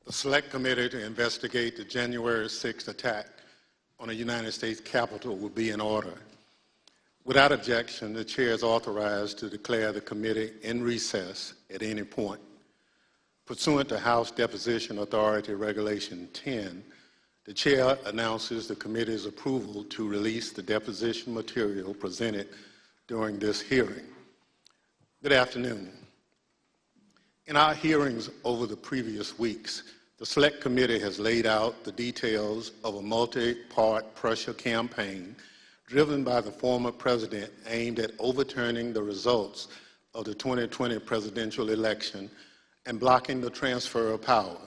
The Select Committee to investigate the January 6th attack on the United States Capitol will be in order. Without objection, the Chair is authorized to declare the committee in recess at any point. Pursuant to House Deposition Authority Regulation 10, the Chair announces the committee's approval to release the deposition material presented during this hearing. Good afternoon. In our hearings over the previous weeks, the Select Committee has laid out the details of a multi-part pressure campaign driven by the former president aimed at overturning the results of the 2020 presidential election and blocking the transfer of power.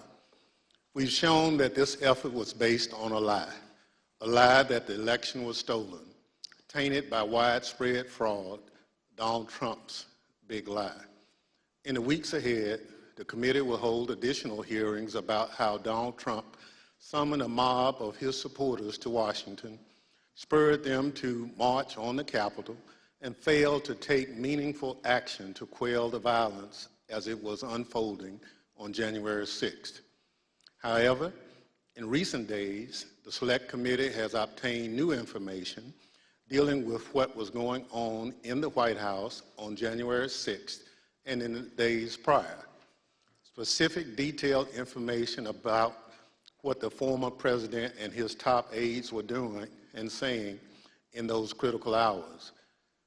We've shown that this effort was based on a lie that the election was stolen, tainted by widespread fraud, Donald Trump's big lie. In the weeks ahead, the committee will hold additional hearings about how Donald Trump summoned a mob of his supporters to Washington, spurred them to march on the Capitol, and failed to take meaningful action to quell the violence as it was unfolding on January 6th. However, in recent days, the Select Committee has obtained new information dealing with what was going on in the White House on January 6th and in the days prior. Specific detailed information about what the former president and his top aides were doing and saying in those critical hours.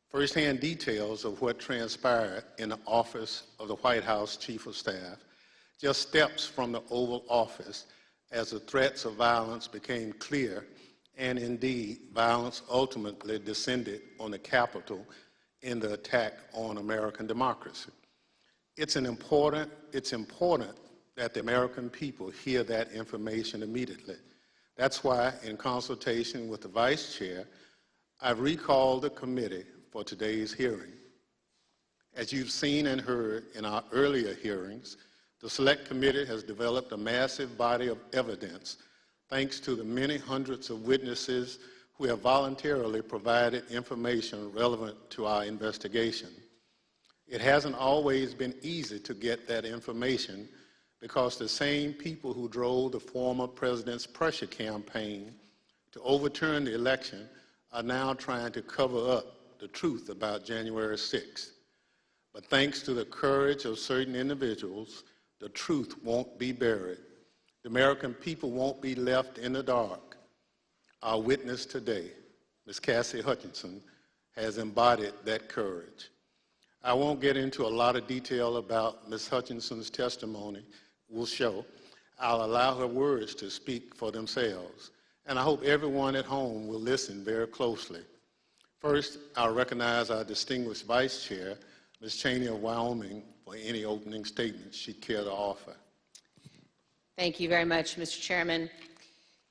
First-hand details of what transpired in the office of the White House Chief of Staff, just steps from the Oval Office as the threats of violence became clear, and indeed, violence ultimately descended on the Capitol in the attack on American democracy. It's important that the American people hear that information immediately. That's why, in consultation with the Vice Chair, I've recalled the committee for today's hearing. As you've seen and heard in our earlier hearings, the Select Committee has developed a massive body of evidence thanks to the many hundreds of witnesses who have voluntarily provided information relevant to our investigation. It hasn't always been easy to get that information because the same people who drove the former president's pressure campaign to overturn the election are now trying to cover up the truth about January 6th. But thanks to the courage of certain individuals, the truth won't be buried. The American people won't be left in the dark. Our witness today, Ms. Cassie Hutchinson, has embodied that courage. I won't get into a lot of detail about Ms. Hutchinson's testimony will show. I'll allow her words to speak for themselves, and I hope everyone at home will listen very closely. First, I'll recognize our distinguished Vice Chair, Ms. Cheney of Wyoming, for any opening statements she'd care to offer. Thank you very much, Mr. Chairman.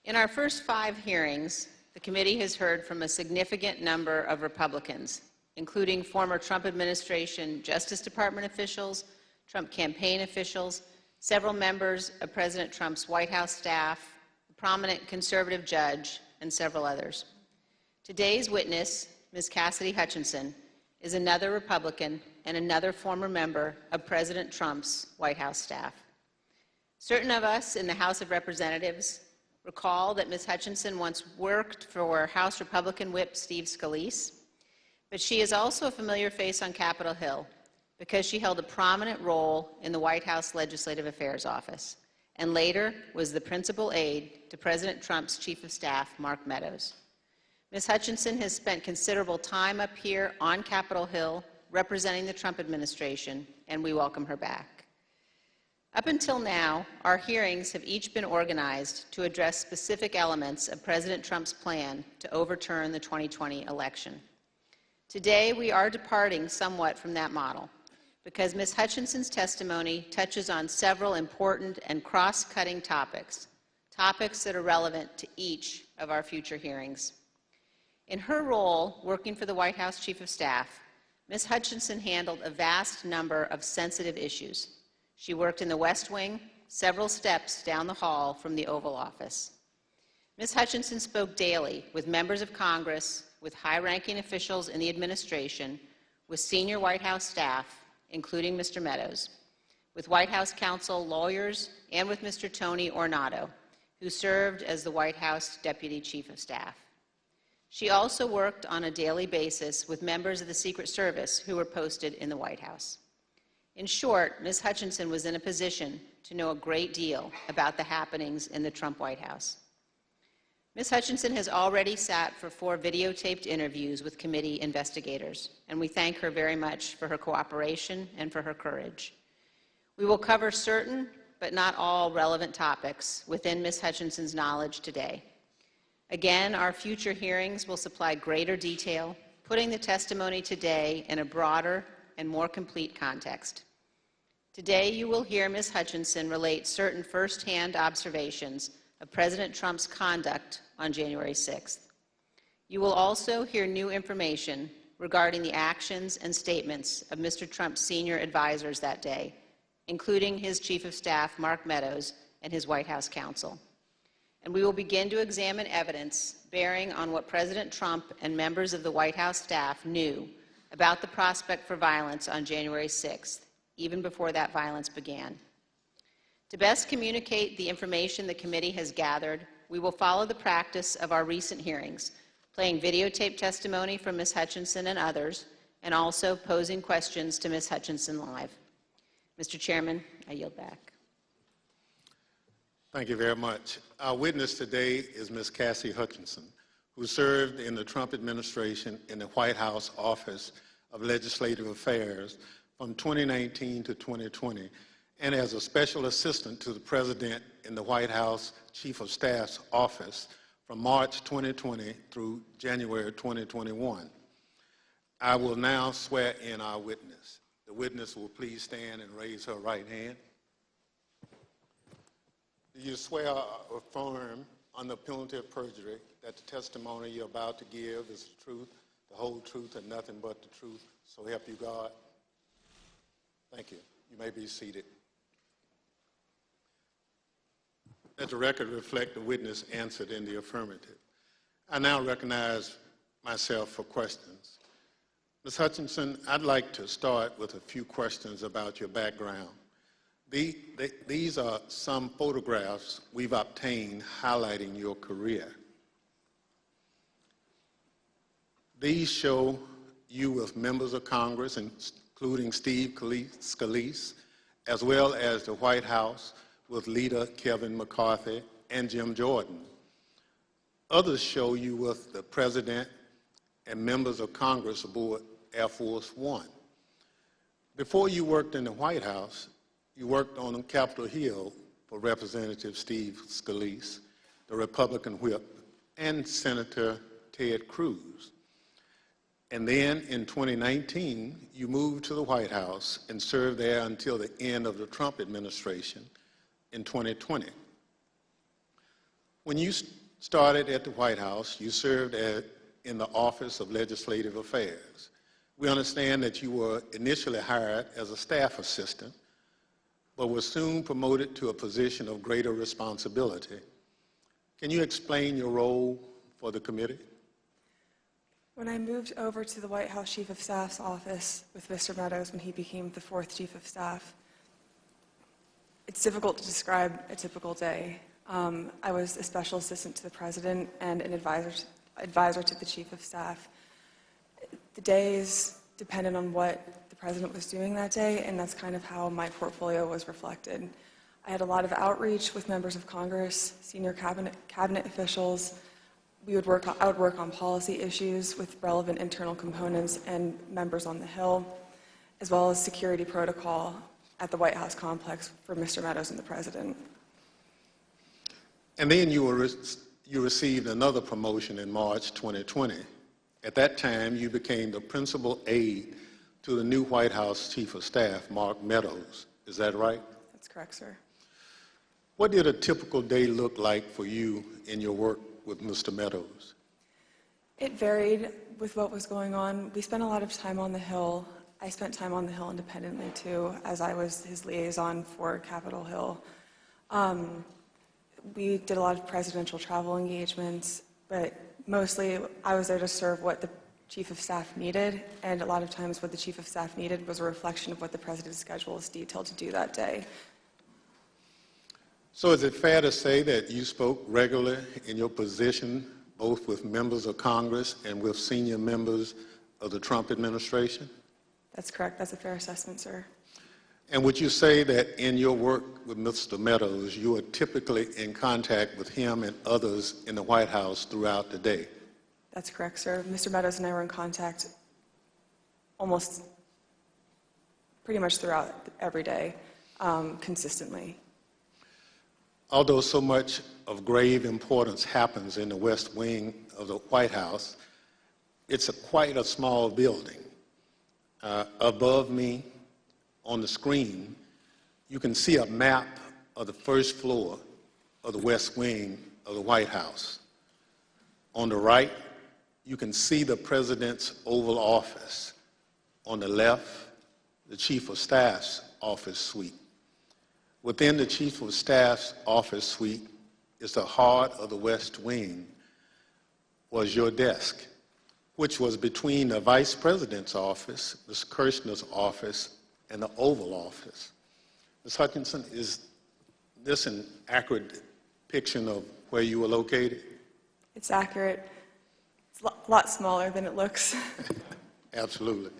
In our first 5 hearings, the committee has heard from a significant number of Republicans, including former Trump administration Justice Department officials, Trump campaign officials, several members of President Trump's White House staff, a prominent conservative judge, and several others. Today's witness, Ms. Cassidy Hutchinson, is another Republican and another former member of President Trump's White House staff. Certain of us in the House of Representatives recall that Ms. Hutchinson once worked for House Republican Whip Steve Scalise, but she is also a familiar face on Capitol Hill because she held a prominent role in the White House Legislative Affairs Office and later was the principal aide to President Trump's Chief of Staff, Mark Meadows. Ms. Hutchinson has spent considerable time up here on Capitol Hill representing the Trump administration, and we welcome her back. Up until now, our hearings have each been organized to address specific elements of President Trump's plan to overturn the 2020 election. Today, we are departing somewhat from that model because Ms. Hutchinson's testimony touches on several important and cross-cutting topics that are relevant to each of our future hearings. In her role working for the White House Chief of Staff, Ms. Hutchinson handled a vast number of sensitive issues. She worked in the West Wing, several steps down the hall from the Oval Office. Ms. Hutchinson spoke daily with members of Congress, with high-ranking officials in the administration, with senior White House staff, including Mr. Meadows, with White House counsel, lawyers, and with Mr. Tony Ornato, who served as the White House Deputy Chief of Staff. She also worked on a daily basis with members of the Secret Service who were posted in the White House. In short, Ms. Hutchinson was in a position to know a great deal about the happenings in the Trump White House. Ms. Hutchinson has already sat for 4 videotaped interviews with committee investigators, and we thank her very much for her cooperation and for her courage. We will cover certain, but not all, relevant topics within Ms. Hutchinson's knowledge today. Again, our future hearings will supply greater detail, putting the testimony today in a broader and more complete context. Today, you will hear Ms. Hutchinson relate certain firsthand observations of President Trump's conduct on January 6th. You will also hear new information regarding the actions and statements of Mr. Trump's senior advisors that day, including his Chief of Staff, Mr Meadows, and his White House counsel. And we will begin to examine evidence bearing on what President Trump and members of the White House staff knew about the prospect for violence on January 6th, even before that violence began. To best communicate the information the committee has gathered, we will follow the practice of our recent hearings, playing videotape testimony from Ms. Hutchinson and others, and also posing questions to Ms. Hutchinson live. Mr. Chairman, I yield back. Thank you very much. Our witness today is Ms. Cassie Hutchinson, who served in the Trump administration in the White House Office of Legislative Affairs from 2019 to 2020, and as a special assistant to the President in the White House Chief of Staff's office from March 2020 through January 2021. I will now swear in our witness. The witness will please stand and raise her right hand. Do you swear or affirm under penalty of perjury that the testimony you're about to give is the truth, the whole truth, and nothing but the truth, so help you God? Thank you. You may be seated. Let the record reflect the witness answered in the affirmative. I now recognize myself for questions. Ms. Hutchinson, I'd like to start with a few questions about your background. These are some photographs we've obtained highlighting your career. These show you with members of Congress, including Steve Scalise, as well as the White House with leader Kevin McCarthy and Jim Jordan. Others show you with the President and members of Congress aboard Air Force One. Before you worked in the White House, you worked on Capitol Hill for Representative Steve Scalise, the Republican whip, and Senator Ted Cruz. And then in 2019, you moved to the White House and served there until the end of the Trump administration in 2020. When you started at the White House, you served in the Office of Legislative Affairs. We understand that you were initially hired as a staff assistant, but were soon promoted to a position of greater responsibility. Can you explain your role for the committee? When I moved over to the White House Chief of Staff's office with Mr. Meadows when he became the 4th Chief of Staff, it's difficult to describe a typical day. I was a special assistant to the President and an advisor to the Chief of Staff. The days depended on what the President was doing that day, and that's kind of how my portfolio was reflected. I had a lot of outreach with members of Congress, senior cabinet officials. I would work on policy issues with relevant internal components and members on the Hill, as well as security protocol at the White House complex for Mr. Meadows and the President. And then you received another promotion in March 2020. At that time, you became the principal aide to the new White House Chief of Staff, Mr. Meadows. Is that right? That's correct, sir. What did a typical day look like for you in your work with Mr. Meadows? It varied with what was going on. We spent a lot of time on the Hill. I spent time on the Hill independently, too, as I was his liaison for Capitol Hill. We did a lot of presidential travel engagements, but mostly I was there to serve what the chief of staff needed, and a lot of times what the chief of staff needed was a reflection of what the president's schedule is detailed to do that day. So is it fair to say that you spoke regularly in your position, both with members of Congress and with senior members of the Trump administration? That's correct. That's a fair assessment, sir. And would you say that in your work with Mr. Meadows, you are typically in contact with him and others in the White House throughout the day? That's correct, sir. Mr. Meadows and I were in contact almost pretty much throughout every day, consistently. Although so much of grave importance happens in the West Wing of the White House, it's quite a small building. Above me on the screen, you can see a map of the first floor of the West Wing of the White House. On the right, you can see the President's Oval Office. On the left, the Chief of Staff's office suite. Within the Chief of Staff's office suite is the heart of the West Wing, was your desk, which was between the Vice President's office, Ms. Kirshner's office, and the Oval Office. Ms. Hutchinson, is this an accurate depiction of where you were located? It's accurate. It's a lot smaller than it looks. Absolutely.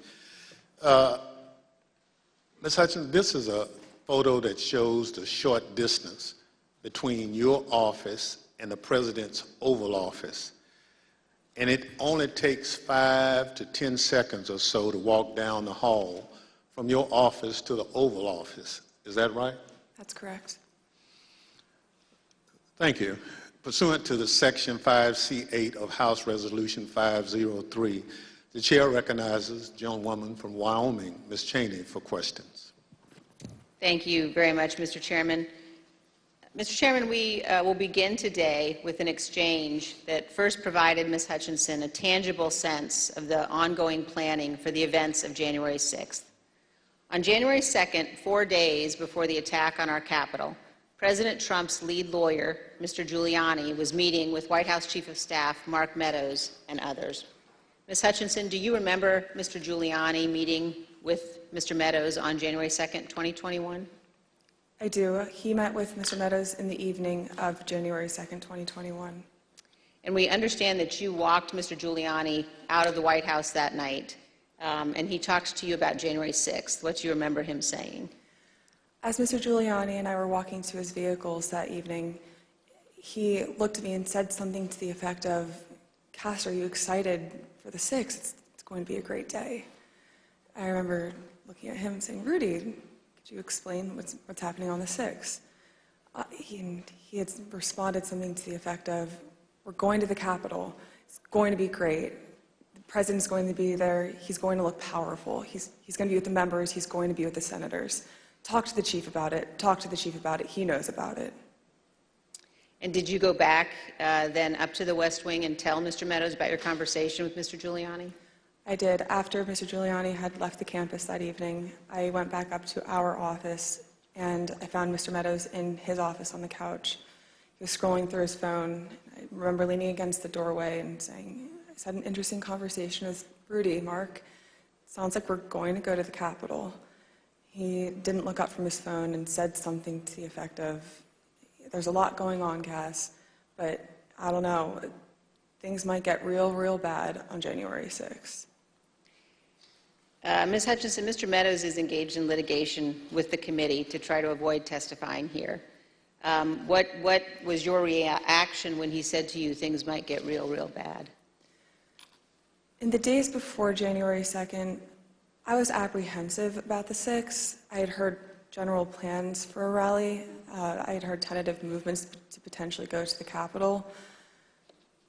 Ms. Hutchinson, this is a photo that shows the short distance between your office and the President's Oval Office. And it only takes 5 to 10 seconds or so to walk down the hall from your office to the Oval Office. Is that right? That's correct. Thank you. Pursuant to the Section 5C8 of House Resolution 503, the chair recognizes the gentlewoman from Wyoming, Ms. Cheney, for questions. Thank you very much, Mr. Chairman. Mr. Chairman, we will begin today with an exchange that first provided Ms. Hutchinson a tangible sense of the ongoing planning for the events of January 6th. On January 2nd, 4 days before the attack on our Capitol, President Trump's lead lawyer, Mr. Giuliani, was meeting with White House Chief of Staff Mark Meadows and others. Ms. Hutchinson, do you remember Mr. Giuliani meeting with Mr. Meadows on January 2nd, 2021? I do. He met with Mr. Meadows in the evening of January 2nd, 2021. And we understand that you walked Mr. Giuliani out of the White House that night, and he talked to you about January 6th. What do you remember him saying? As Mr. Giuliani and I were walking to his vehicles that evening, he looked at me and said something to the effect of, "Cass, are you excited for the 6th? It's going to be a great day." I remember looking at him and saying, "Rudy, could you explain what's happening on the 6th? He had responded something to the effect of, "We're going to the Capitol. It's going to be great. The president's going to be there. He's going to look powerful. He's going to be with the members. He's going to be with the senators. Talk to the chief about it. Talk to the chief about it. He knows about it." And did you go back then up to the West Wing and tell Mr. Meadows about your conversation with Mr. Giuliani? I did. After Mr. Giuliani had left the campus that evening, I went back up to our office, and I found Mr. Meadows in his office on the couch. He was scrolling through his phone. I remember leaning against the doorway and saying, "I just had an interesting conversation with Rudy, Mark. Sounds like we're going to go to the Capitol." He didn't look up from his phone and said something to the effect of, "There's a lot going on, Cass, but I don't know. Things might get real, real bad on January 6th. Ms. Hutchinson, Mr. Meadows is engaged in litigation with the committee to try to avoid testifying here. What was your reaction when he said to you things might get real, real bad? In the days before January 2nd, I was apprehensive about the 6th. I had heard general plans for a rally. I had heard tentative movements to potentially go to the Capitol.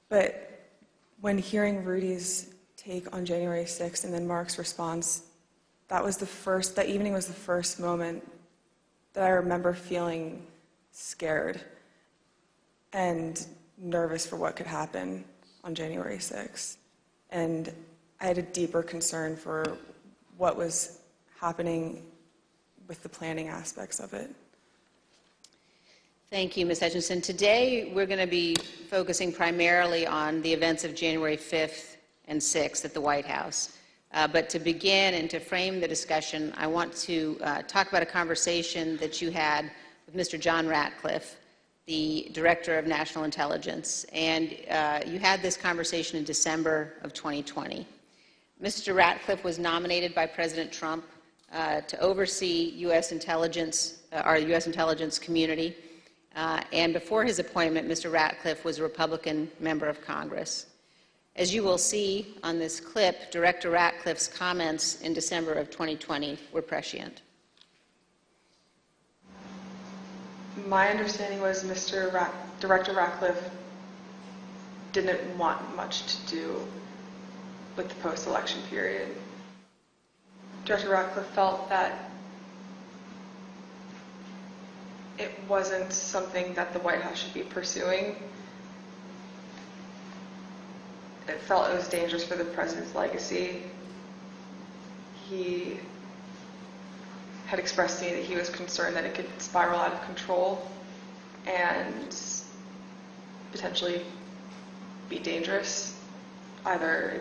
But when hearing Rudy's take on January 6th and then Mark's response, that evening was the first moment that I remember feeling scared and nervous for what could happen on January 6th. And I had a deeper concern for what was happening with the planning aspects of it. Thank you, Ms. Hutchinson. Today, we're going to be focusing primarily on the events of January 5th and 6th at the White House. But to begin and to frame the discussion, I want to talk about a conversation that you had with Mr. John Ratcliffe, the Director of National Intelligence, and you had this conversation in December of 2020. Mr. Ratcliffe was nominated by President Trump to oversee U.S. intelligence, our U.S. intelligence community, and before his appointment, Mr. Ratcliffe was a Republican member of Congress. As you will see on this clip, Director Ratcliffe's comments in December of 2020 were prescient. My understanding was Director Ratcliffe didn't want much to do with the post-election period. Director Ratcliffe felt that it wasn't something that the White House should be pursuing. It felt it was dangerous for the president's legacy. He had expressed to me that he was concerned that it could spiral out of control and potentially be dangerous, either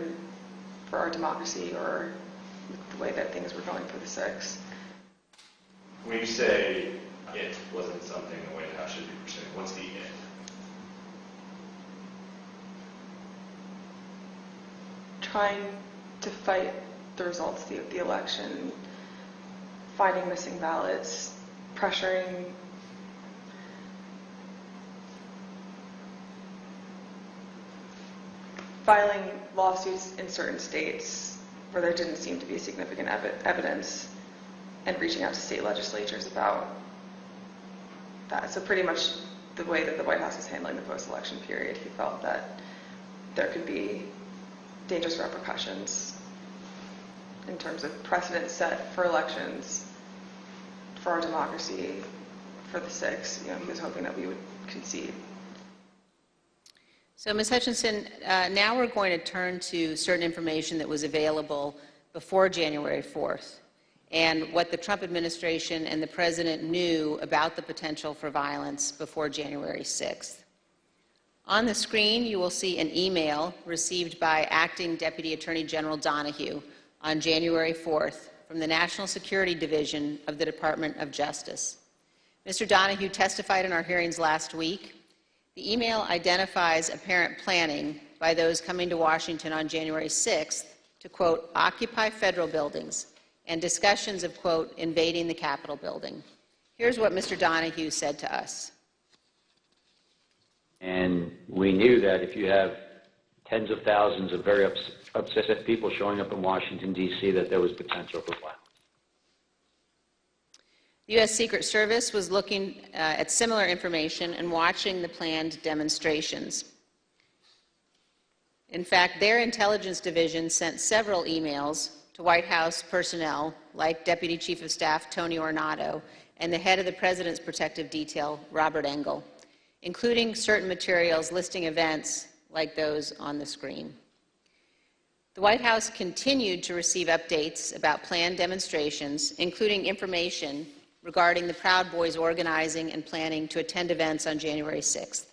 for our democracy or the way that things were going for the 6th. When you say it wasn't something the White House should be pursuing, what's the it? Trying to fight the results of the election, finding missing ballots, pressuring filing lawsuits in certain states where there didn't seem to be significant evidence, and reaching out to state legislatures about that. So pretty much the way that the White House is handling the post-election period, he felt that there could be dangerous repercussions in terms of precedent set for elections, for our democracy, for the 6th. He was hoping that we would concede. So, Ms. Hutchinson, now we're going to turn to certain information that was available before January 4th and what the Trump administration and the president knew about the potential for violence before January 6th. On the screen, you will see an email received by Acting Deputy Attorney General Donahue on January 4th from the National Security Division of the Department of Justice. Mr. Donahue testified in our hearings last week. The email identifies apparent planning by those coming to Washington on January 6th to, quote, occupy federal buildings, and discussions of, quote, invading the Capitol building. Here's what Mr. Donahue said to us. And we knew that if you have tens of thousands of very upset people showing up in Washington, D.C., that there was potential for violence. The U.S. Secret Service was looking at similar information and watching the planned demonstrations. In fact, their intelligence division sent several emails to White House personnel, like Deputy Chief of Staff Tony Ornato and the head of the President's Protective Detail, Robert Engel, including certain materials listing events like those on the screen. The White House continued to receive updates about planned demonstrations, including information regarding the Proud Boys organizing and planning to attend events on January 6th.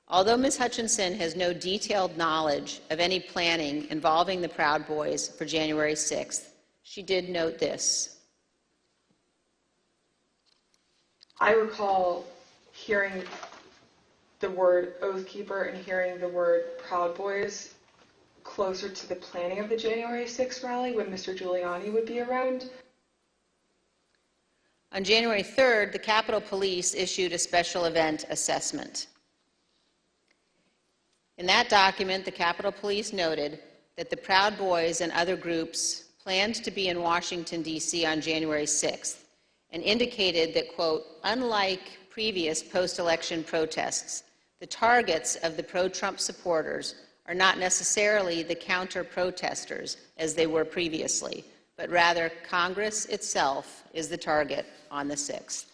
Although Ms. Hutchinson has no detailed knowledge of any planning involving the Proud Boys for January 6th, she did note this. I recall hearing the word Oath Keeper and hearing the word Proud Boys closer to the planning of the January 6th rally when Mr. Giuliani would be around. On January 3rd, the Capitol Police issued a special event assessment. In that document, the Capitol Police noted that the Proud Boys and other groups planned to be in Washington, D.C. on January 6th and indicated that, quote, unlike previous post-election protests, the targets of the pro-Trump supporters are not necessarily the counter-protesters as they were previously, but rather Congress itself is the target on the 6th.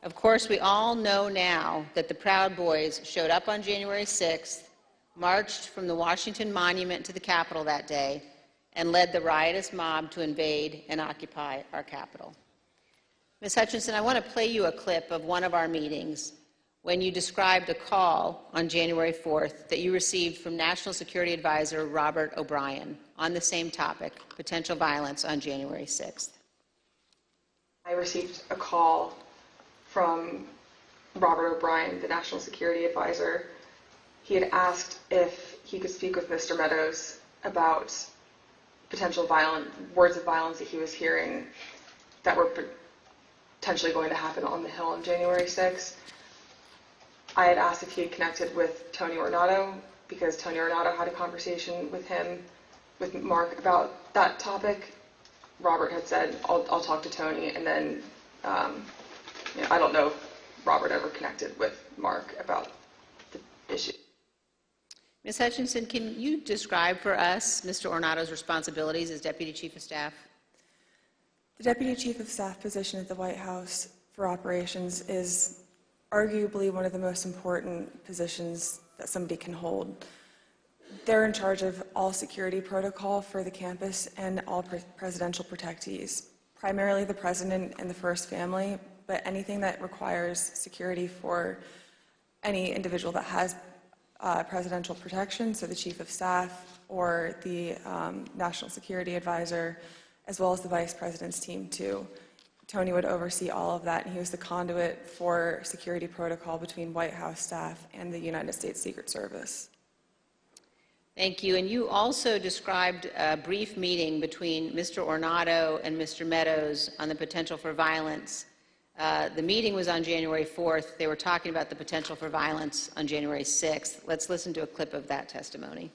Of course, we all know now that the Proud Boys showed up on January 6th, marched from the Washington Monument to the Capitol that day, and led the riotous mob to invade and occupy our Capitol. Ms. Hutchinson, I want to play you a clip of one of our meetings when you described a call on January 4th that you received from National Security Advisor Robert O'Brien on the same topic, potential violence on January 6th. I received a call from Robert O'Brien, the National Security Advisor. He had asked if he could speak with Mr. Meadows about potential words of violence that he was hearing that were potentially going to happen on the Hill on January 6th. I had asked if he had connected with Tony Ornato because Tony Ornato had a conversation with him, with Mark, about that topic. Robert had said, I'll talk to Tony, and then I don't know if Robert ever connected with Mark about the issue. Ms. Hutchinson, can you describe for us Mr. Ornato's responsibilities as Deputy Chief of Staff? The Deputy Chief of Staff position at the White House for operations is arguably one of the most important positions that somebody can hold. They're in charge of all security protocol for the campus and all presidential protectees, primarily the president and the first family, but anything that requires security for any individual that has presidential protection, so the Chief of Staff or the National Security Advisor, as well as the Vice President's team too. Tony would oversee all of that, and he was the conduit for security protocol between White House staff and the United States Secret Service. Thank you. And you also described a brief meeting between Mr. Ornato and Mr. Meadows on the potential for violence. The meeting was on January 4th. They were talking about the potential for violence on January 6th. Let's listen to a clip of that testimony.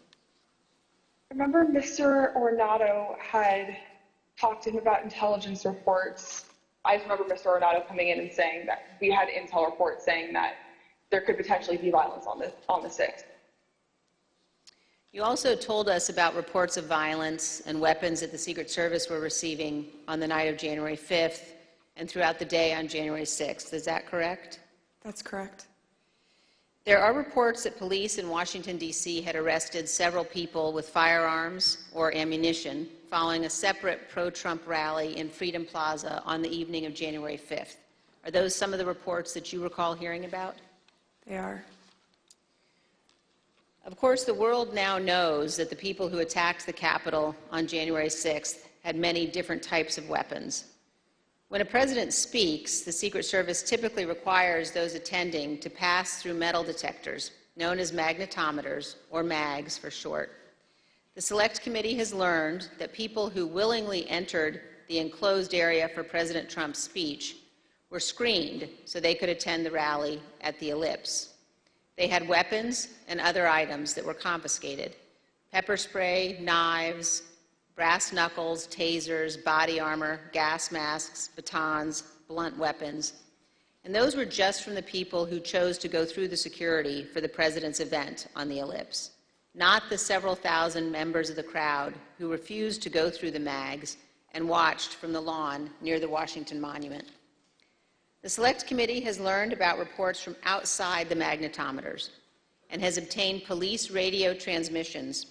I remember Mr. Ornato had talked to him about intelligence reports. I just remember Mr. Ornato coming in and saying that we had intel reports saying that there could potentially be violence on the 6th. You also told us about reports of violence and weapons that the Secret Service were receiving on the night of January 5th and throughout the day on January 6th. Is that correct? That's correct. There are reports that police in Washington, D.C. had arrested several people with firearms or ammunition following a separate pro-Trump rally in Freedom Plaza on the evening of January 5th. Are those some of the reports that you recall hearing about? They are. Of course, the world now knows that the people who attacked the Capitol on January 6th had many different types of weapons. When a president speaks, the Secret Service typically requires those attending to pass through metal detectors, known as magnetometers, or MAGs for short. The Select Committee has learned that people who willingly entered the enclosed area for President Trump's speech were screened so they could attend the rally at the Elipse. They had weapons and other items that were confiscated: pepper spray, knives, brass knuckles, tasers, body armor, gas masks, batons, blunt weapons. And those were just from the people who chose to go through the security for the president's event on the Elipse, not the several thousand members of the crowd who refused to go through the MAGs and watched from the lawn near the Washington Monument. The Select Committee has learned about reports from outside the magnetometers and has obtained police radio transmissions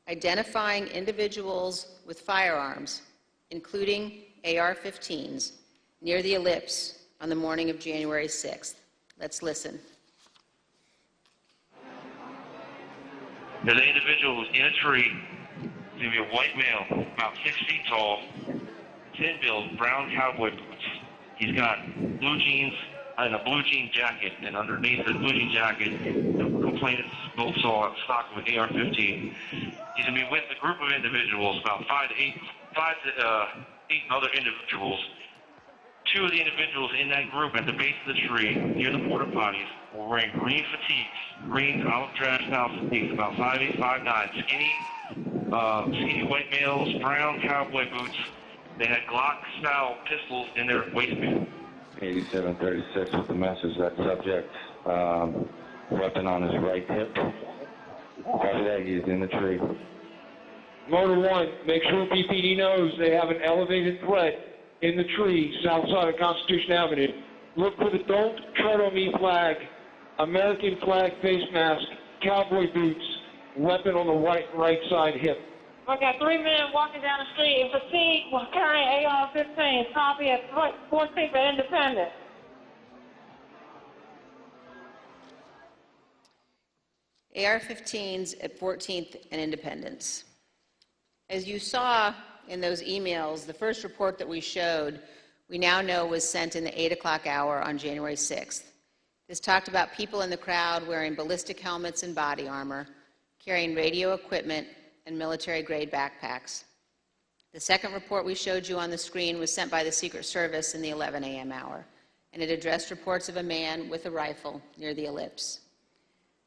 identifying individuals with firearms, including AR-15s, near the Elipse on the morning of January 6th. Let's listen. There's an individual who's in a tree. He's going to be a white male, about 6 feet tall, thin build, brown cowboy boots. He's got blue jeans and a blue jean jacket, and underneath the blue jean jacket, the complainant saw a stock of an AR-15. He's going to be with a group of individuals, about five to eight other individuals. Two of the individuals in that group at the base of the tree, near the porta potties, were wearing green fatigues, green olive drab style fatigues, about 5'8", 5'9", skinny white males, brown cowboy boots. They had Glock-style pistols in their waistband. 8736 with the message that subject, weapon on his right hip. Copy that, he's in the tree. Motor 1, make sure PPD knows they have an elevated threat in the tree south side of Constitution Avenue. Look for the Don't Tread on Me flag, American flag face mask, cowboy boots, weapon on the right side hip. I got 3 men walking down the street in fatigue while carrying AR-15, copy at 14th and Independence. AR-15s at 14th and Independence. As you saw in those emails, the first report that we showed, we now know was sent in the 8 o'clock hour on January 6th. This talked about people in the crowd wearing ballistic helmets and body armor, carrying radio equipment and military-grade backpacks. The second report we showed you on the screen was sent by the Secret Service in the 11 a.m. hour, and it addressed reports of a man with a rifle near the Elipse.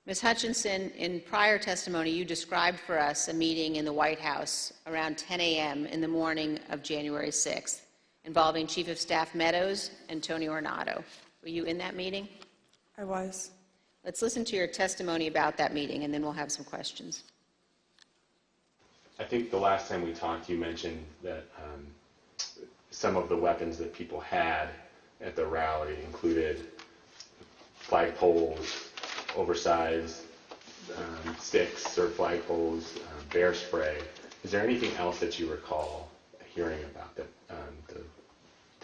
Ms. Hutchinson, in prior testimony, you described for us a meeting in the White House around 10 a.m. in the morning of January 6th, involving Chief of Staff Meadows and Tony Ornato. Were you in that meeting? I was. Let's listen to your testimony about that meeting, and then we'll have some questions. I think the last time we talked, you mentioned that some of the weapons that people had at the rally included flagpoles, oversized sticks or flagpoles, bear spray. Is there anything else that you recall hearing about that the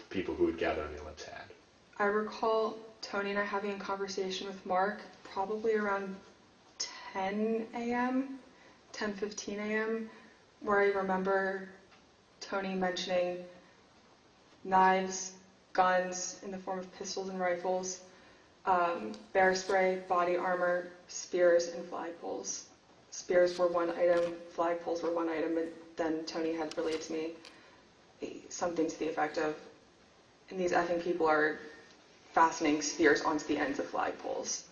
people who would gather on the Ellipse had? I recall Tony and I having a conversation with Mark probably around 10 a.m., 10:15 a.m., where I remember Tony mentioning knives, guns in the form of pistols and rifles, bear spray, body armor, spears, and flagpoles. Spears were one item, flagpoles were one item, and then Tony had relayed to me something to the effect of, and these effing people are fastening spears onto the ends of flagpoles.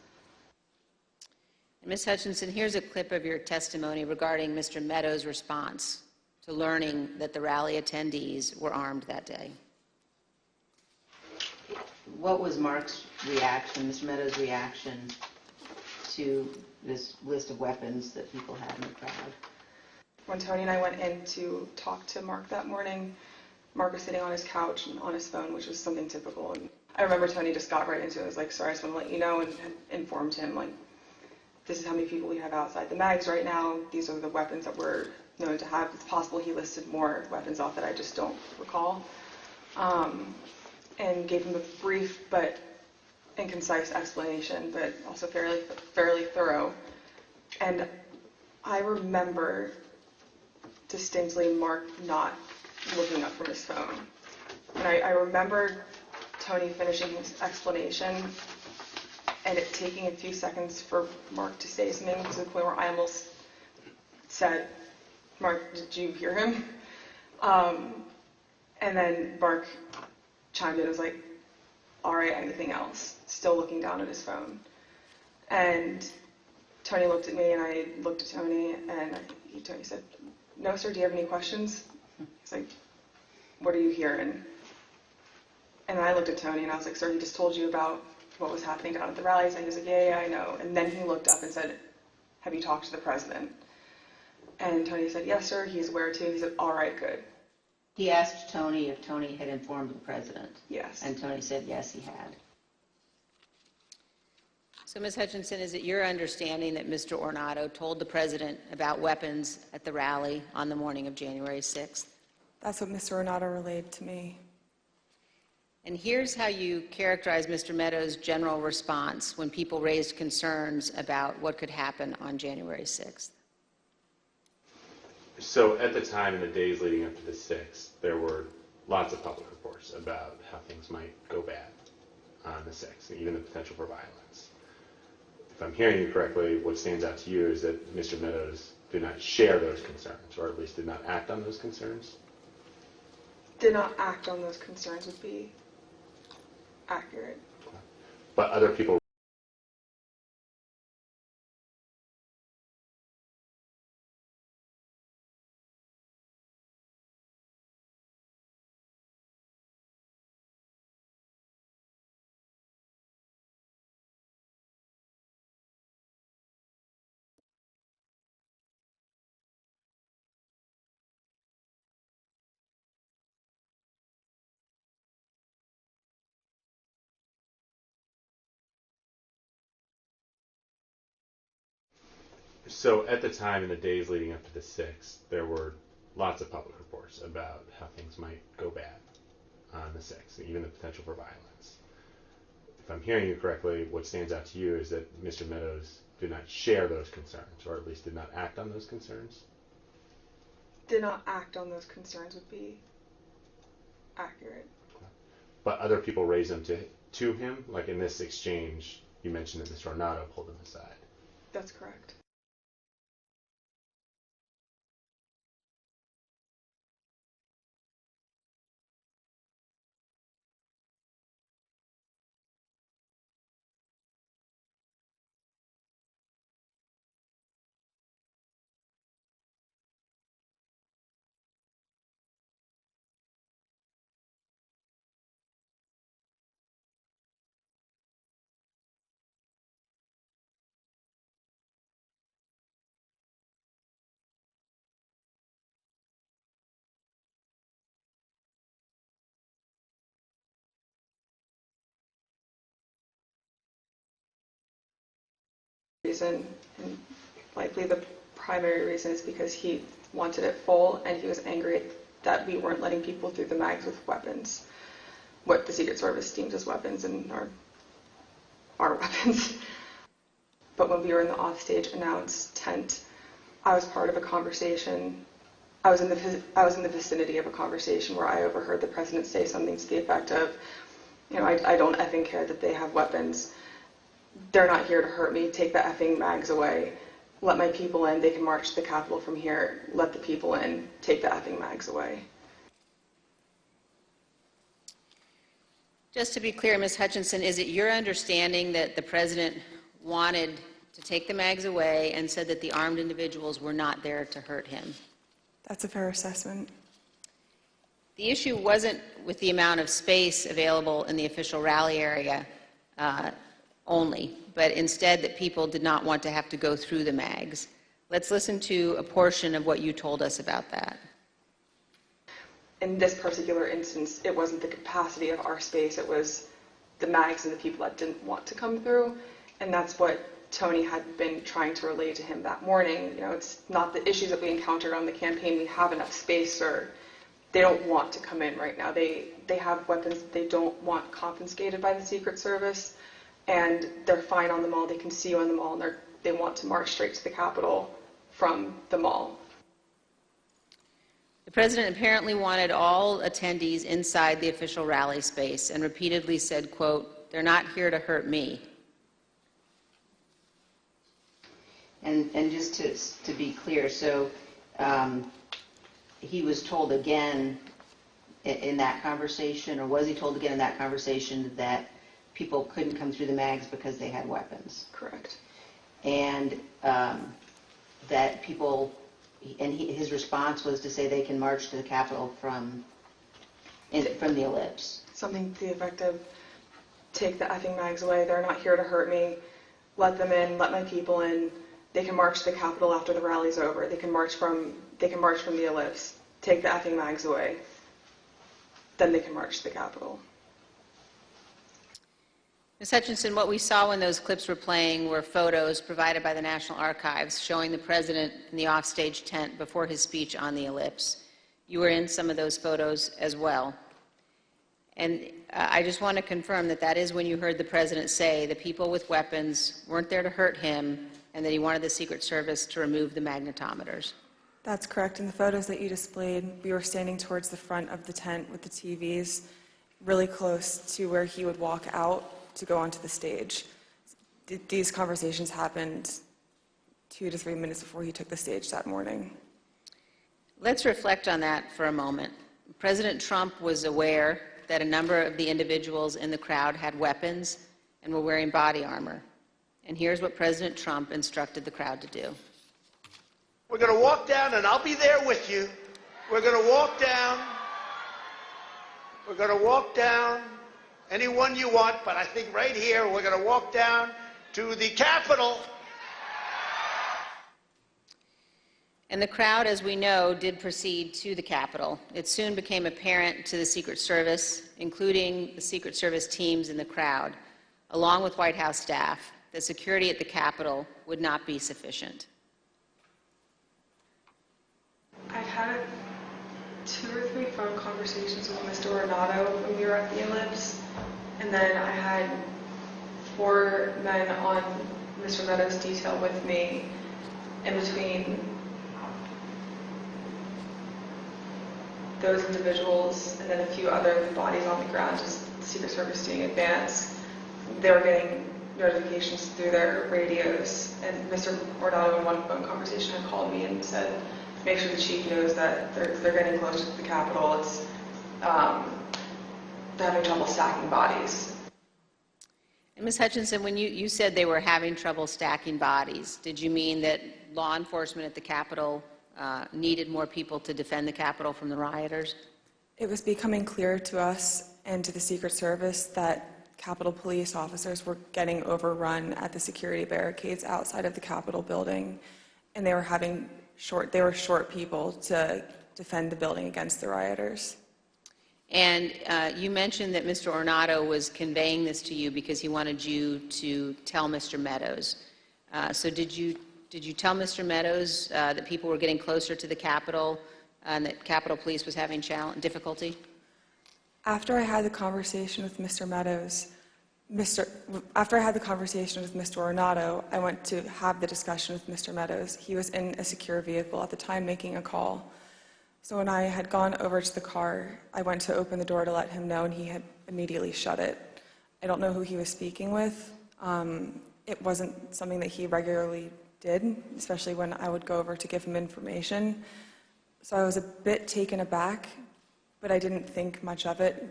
Ms. Hutchinson, here's a clip of your testimony regarding Mr. Meadows' response to learning that the rally attendees were armed that day. What was Mark's reaction, Mr. Meadows' reaction to this list of weapons that people had in the crowd? When Tony and I went in to talk to Mark that morning, Mark was sitting on his couch and on his phone, which was something typical. And I remember Tony just got right into it. I was like, sorry, I just want to let you know, and informed him, like, this is how many people we have outside the mags right now. These are the weapons that we're known to have. It's possible he listed more weapons off that I just don't recall. And gave him a brief but and concise explanation, but also fairly thorough. And I remember distinctly Mark not looking up from his phone. And I remember Tony finishing his explanation and it taking a few seconds for Mark to say something to the point where I almost said, Mark, did you hear him? And then Mark chimed in and was like, all right, anything else? Still looking down at his phone. And Tony looked at me and I looked at Tony and Tony said, no, sir, do you have any questions? He's like, what are you hearing? And I looked at Tony and I was like, sir, he just told you about what was happening down at the rallies. And he was like, yeah, I know. And then he looked up and said, have you talked to the president? And Tony said, yes, sir, he's aware too. He said, all right, good. He asked Tony if Tony had informed the president. Yes. And Tony said, yes, he had. So, Ms. Hutchinson, is it your understanding that Mr. Ornato told the president about weapons at the rally on the morning of January 6th? That's what Mr. Ornato relayed to me. And here's how you characterize Mr. Meadows' general response when people raised concerns about what could happen on January 6th. So at the time, in the days leading up to the 6th, there were lots of public reports about how things might go bad on the 6th, and even the potential for violence. If I'm hearing you correctly, what stands out to you is that Mr. Meadows did not share those concerns, or at least did not act on those concerns? Did not act on those concerns would be accurate. But other people So at the time, in the days leading up to the 6th, there were lots of public reports about how things might go bad on the 6th, even the potential for violence. If I'm hearing you correctly, what stands out to you is that Mr. Meadows did not share those concerns, or at least did not act on those concerns? Did not act on those concerns would be accurate. But other people raised them to him? Like in this exchange, you mentioned that Mr. Ornato pulled him aside. That's correct. Reason, and likely the primary reason, is because he wanted it full and he was angry that we weren't letting people through the mags with weapons, what the Secret Service deems as weapons and our weapons. But when we were in the offstage announce tent, I was part of a conversation. I was in the vicinity of a conversation where I overheard the president say something to the effect of, you know, I don't effing care that they have weapons. They're not here to hurt me. Take the effing mags away. Let my people in. They can march to the Capitol from here. Let the people in. Take the effing mags away. Just to be clear, Ms. Hutchinson, is it your understanding that the president wanted to take the mags away and said that the armed individuals were not there to hurt him? That's a fair assessment. The issue wasn't with the amount of space available in the official rally area only, but instead that people did not want to have to go through the mags. Let's listen to a portion of what you told us about that. In this particular instance, it wasn't the capacity of our space, it was the mags and the people that didn't want to come through, and that's what Tony had been trying to relay to him that morning. You know, it's not the issues that we encountered on the campaign. We have enough space, or they don't want to come in right now. They have weapons that they don't want confiscated by the Secret Service, and they're fine on the mall. They can see you on the mall, and they want to march straight to the Capitol from the mall. The president apparently wanted all attendees inside the official rally space and repeatedly said, quote, "They're not here to hurt me." And just to be clear, so he was told again in that conversation, or was he told again in that conversation, that people couldn't come through the mags because they had weapons? Correct. And that people, and his response was to say they can march to the Capitol from the Ellipse. Something to the effect of, take the effing mags away. They're not here to hurt me. Let them in. Let my people in. They can march to the Capitol after the rally's over. They can march from the Ellipse. Take the effing mags away. Then they can march to the Capitol. Ms. Hutchinson, what we saw when those clips were playing were photos provided by the National Archives showing the president in the offstage tent before his speech on the Ellipse. You were in some of those photos as well. And I just want to confirm that that is when you heard the president say the people with weapons weren't there to hurt him and that he wanted the Secret Service to remove the magnetometers. That's correct. In the photos that you displayed, we were standing towards the front of the tent with the TVs, really close to where he would walk out to go onto the stage. These conversations happened 2 to 3 minutes before he took the stage that morning. Let's reflect on that for a moment. President Trump was aware that a number of the individuals in the crowd had weapons and were wearing body armor. And here's what President Trump instructed the crowd to do. We're going to walk down, and I'll be there with you. We're going to walk down. We're going to walk down. Anyone you want, but I think right here we're going to walk down to the Capitol. And the crowd, as we know, did proceed to the Capitol. It soon became apparent to the Secret Service, including the Secret Service teams in the crowd, along with White House staff, that security at the Capitol would not be sufficient. 2 or 3 phone conversations with Mr. Ornato when we were at the Ellipse, and then I had 4 men on Mr. Meadows' detail with me in between those individuals and then a few other bodies on the ground, just the Secret Service doing advance. They were getting notifications through their radios, and Mr. Ornato in one phone conversation had called me and said, make sure the chief knows that they're getting close to the Capitol. It's they're having trouble stacking bodies. And Ms. Hutchinson, when you said they were having trouble stacking bodies, did you mean that law enforcement at the Capitol needed more people to defend the Capitol from the rioters? It was becoming clear to us and to the Secret Service that Capitol Police officers were getting overrun at the security barricades outside of the Capitol building, and they were short people to defend the building against the rioters. And you mentioned that Mr. Ornato was conveying this to you because he wanted you to tell Mr. Meadows. So did you tell Mr. Meadows that people were getting closer to the Capitol and that Capitol Police was having difficulty? After I had the conversation with Mr. Meadows, after I had the conversation with Mr. Ornato, I went to have the discussion with Mr. Meadows. He was in a secure vehicle at the time making a call. So when I had gone over to the car, I went to open the door to let him know, and he had immediately shut it. I don't know who he was speaking with. It wasn't something that he regularly did, especially when I would go over to give him information. So I was a bit taken aback, but I didn't think much of it,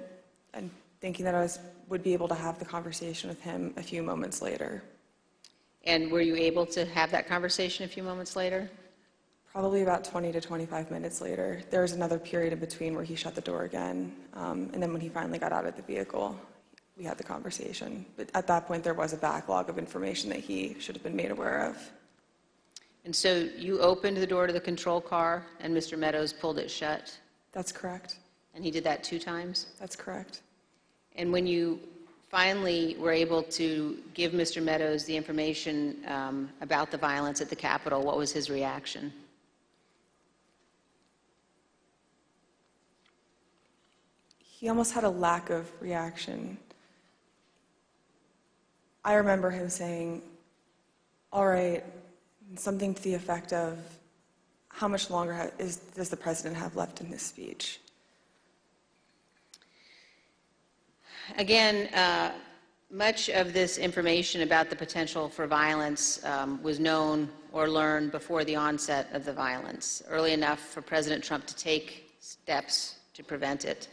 and thinking that I would be able to have the conversation with him a few moments later. And were you able to have that conversation a few moments later? Probably about 20 to 25 minutes later. There was another period in between where he shut the door again, and then when he finally got out of the vehicle, we had the conversation. But at that point, there was a backlog of information that he should have been made aware of. And so you opened the door to the control car, and Mr. Meadows pulled it shut? That's correct. And he did that 2 times? That's correct. And when you finally were able to give Mr. Meadows the information about the violence at the Capitol, what was his reaction? He almost had a lack of reaction. I remember him saying, all right, something to the effect of, how much longer does the president have left in his speech? Again, much of this information about the potential for violence was known or learned before the onset of the violence, early enough for President Trump to take steps to prevent it.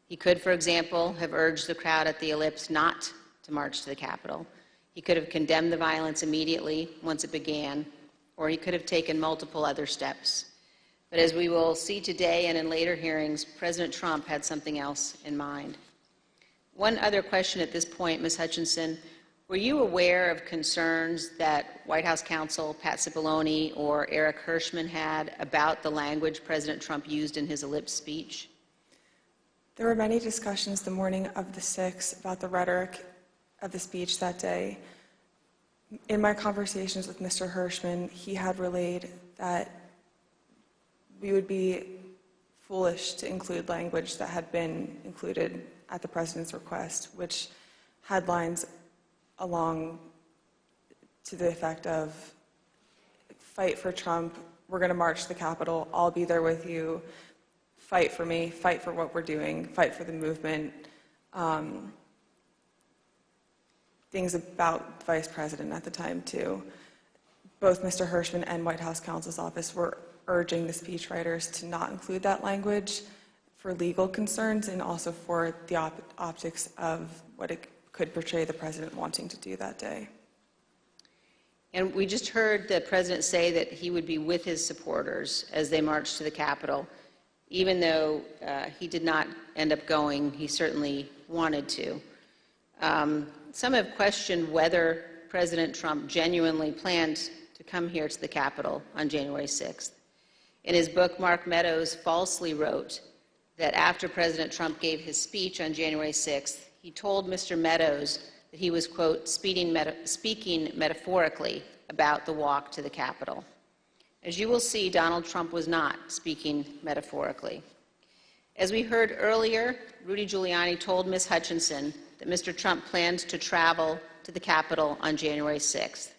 He could, for example, have urged the crowd at the Ellipse not to march to the Capitol. He could have condemned the violence immediately once it began, or he could have taken multiple other steps. But as we will see today and in later hearings, President Trump had something else in mind. One other question at this point, Ms. Hutchinson, were you aware of concerns that White House counsel Pat Sipoloni or Eric Hirschman had about the language President Trump used in his Ellipse speech? There were many discussions the morning of the 6th about the rhetoric of the speech that day. In my conversations with Mr. Hirschman, he had relayed that we would be foolish to include language that had been included at the president's request, which had lines along to the effect of, fight for Trump, we're going to march to the Capitol, I'll be there with you, fight for me, fight for what we're doing, fight for the movement. Things about the vice president at the time, too. Both Mr. Hirschman and White House counsel's office were urging the speechwriters to not include that language for legal concerns and also for the optics of what it could portray the president wanting to do that day. And we just heard the president say that he would be with his supporters as they marched to the Capitol. Even though he did not end up going, he certainly wanted to. Some have questioned whether President Trump genuinely planned to come here to the Capitol on January 6th. In his book, Mr Meadows falsely wrote that after President Trump gave his speech on January 6th, he told Mr. Meadows that he was, quote, speaking metaphorically about the walk to the Capitol. As you will see, Donald Trump was not speaking metaphorically. As we heard earlier, Rudy Giuliani told Ms. Hutchinson that Mr. Trump planned to travel to the Capitol on January 6th.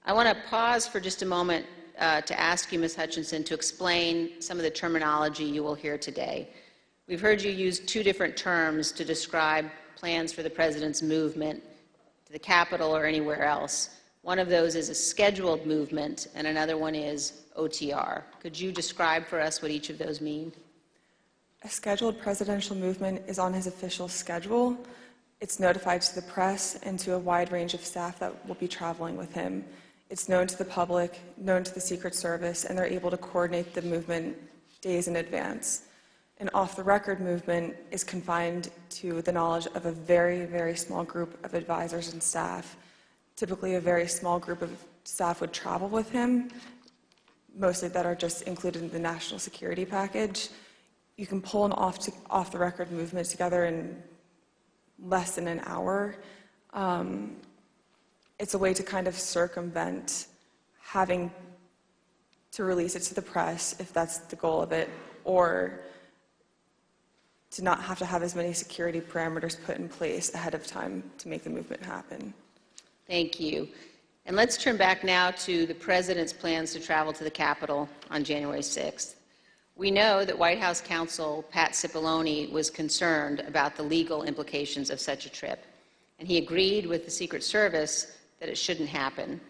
I want to pause for just a moment to ask you, Ms. Hutchinson, to explain some of the terminology you will hear today. We've heard you use two different terms to describe plans for the President's movement to the Capitol or anywhere else. One of those is a scheduled movement, and another one is OTR. Could you describe for us what each of those mean? A scheduled presidential movement is on his official schedule. It's notified to the press and to a wide range of staff that will be traveling with him. It's known to the public, known to the Secret Service, and they're able to coordinate the movement days in advance. An off-the-record movement is confined to the knowledge of a very, very small group of advisors and staff. Typically, a very small group of staff would travel with him, mostly that are just included in the national security package. You can pull an off-the-record movement together in less than an hour. It's a way to kind of circumvent having to release it to the press, if that's the goal of it, or to not have to have as many security parameters put in place ahead of time to make the movement happen. Thank you. And let's turn back now to the President's plans to travel to the Capitol on January 6th. We know that White House counsel Pat Sipoloni was concerned about the legal implications of such a trip, and he agreed with the Secret Service that it shouldn't happen.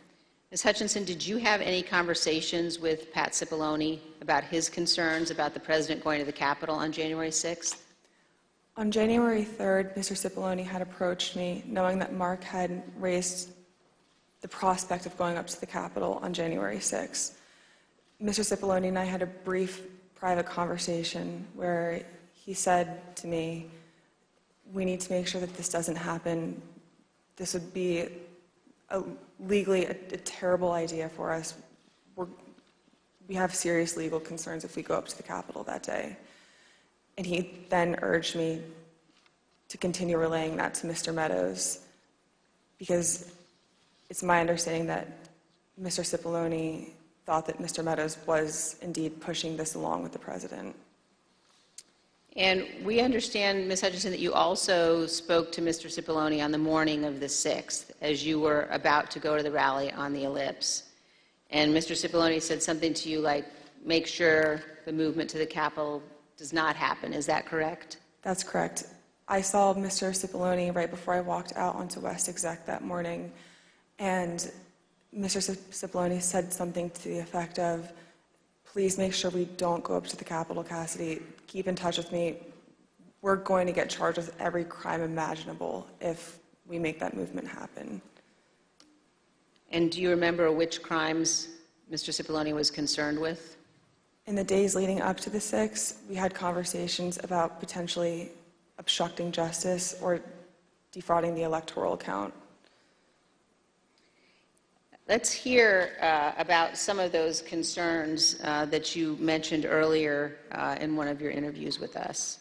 Ms. Hutchinson, did you have any conversations with Pat Sipoloni about his concerns about the President going to the Capitol on January 6th? On January 3rd, Mr. Sipoloni had approached me, knowing that Mark had raised the prospect of going up to the Capitol on January 6th. Mr. Sipoloni and I had a brief private conversation where he said to me, we need to make sure that this doesn't happen. This would be legally a terrible idea for us. We have serious legal concerns if we go up to the Capitol that day. And he then urged me to continue relaying that to Mr. Meadows, because it's my understanding that Mr. Sipoloni thought that Mr. Meadows was indeed pushing this along with the President. And we understand, Ms. Hutchinson, that you also spoke to Mr. Sipoloni on the morning of the 6th as you were about to go to the rally on the Elipse. And Mr. Sipoloni said something to you like, make sure the movement to the Capitol does not happen. Is that correct? That's correct. I saw Mr. Sipoloni right before I walked out onto West Exec that morning, and Mr. Sipoloni said something to the effect of, please make sure we don't go up to the Capitol, Cassidy. Keep in touch with me. We're going to get charged with every crime imaginable if we make that movement happen. And do you remember which crimes Mr. Sipoloni was concerned with? In the days leading up to the 6th, we had conversations about potentially obstructing justice or defrauding the electoral count. Let's hear about some of those concerns that you mentioned earlier in one of your interviews with us.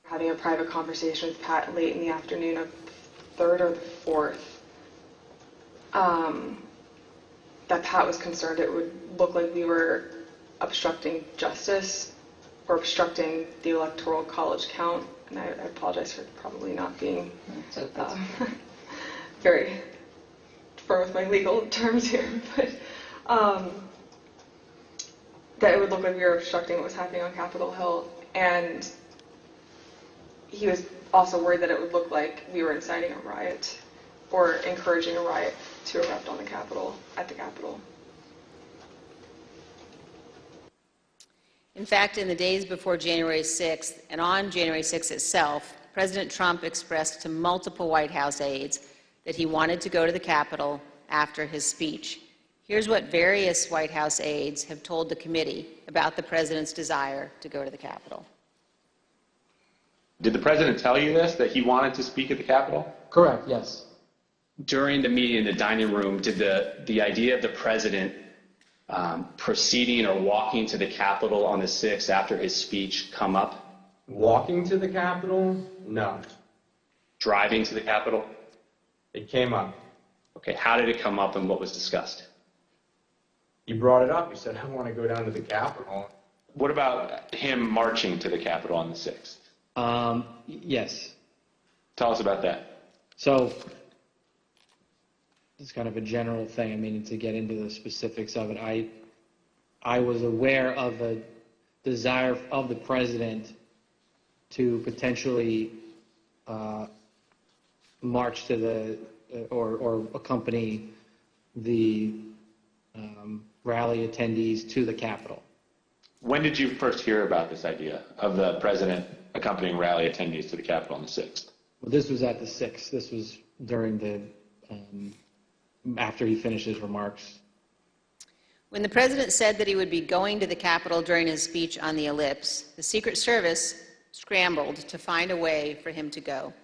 Having a private conversation with Pat late in the afternoon of the 3rd or the 4th, that Pat was concerned it would look like we were obstructing justice or obstructing the electoral college count. And I apologize for probably not being very firm with my legal terms here, but that it would look like we were obstructing what was happening on Capitol Hill. And he was also worried that it would look like we were inciting a riot or encouraging a riot to erupt on the Capitol, at the Capitol. In fact, in the days before January 6th and on January 6th itself, President Trump expressed to multiple White House aides that he wanted to go to the Capitol after his speech. Here's what various White House aides have told the committee about the President's desire to go to the Capitol. Did the President tell you this, that he wanted to speak at the Capitol? Correct, yes. During the meeting in the dining room, did the idea of the President proceeding or walking to the Capitol on the 6th after his speech come up? Walking to the Capitol? No. Driving to the Capitol? It came up. Okay, how did it come up and what was discussed? He brought it up. He said, I want to go down to the Capitol. What about him marching to the Capitol on the 6th? Yes. Tell us about that. So it's kind of a general thing. I mean, to get into the specifics of it, I was aware of a desire of the president to potentially march to the or accompany the rally attendees to the Capitol. When did you first hear about this idea of the president accompanying rally attendees to the Capitol on the 6th? Well, this was at the 6th. This was during the after he finished his remarks. When the president said that he would be going to the Capitol during his speech on the Ellipse, the Secret Service scrambled to find a way for him to go.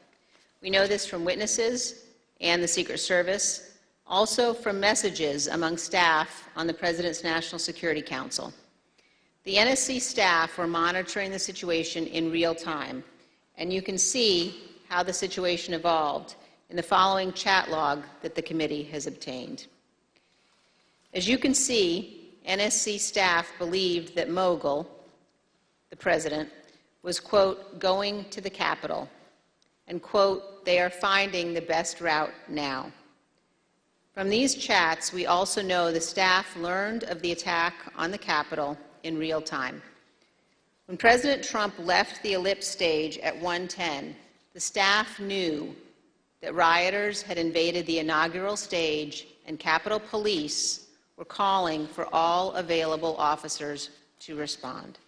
We know this from witnesses and the Secret Service, also from messages among staff on the President's National Security Council. The NSC staff were monitoring the situation in real time, and you can see how the situation evolved in the following chat log that the committee has obtained. As you can see, NSC staff believed that Mogul, the president, was, quote, going to the Capitol, and, quote, they are finding the best route now. From these chats, we also know the staff learned of the attack on the Capitol in real time. When President Trump left the Ellipse stage at 1:10, the staff knew that rioters had invaded the inaugural stage and Capitol Police were calling for all available officers to respond.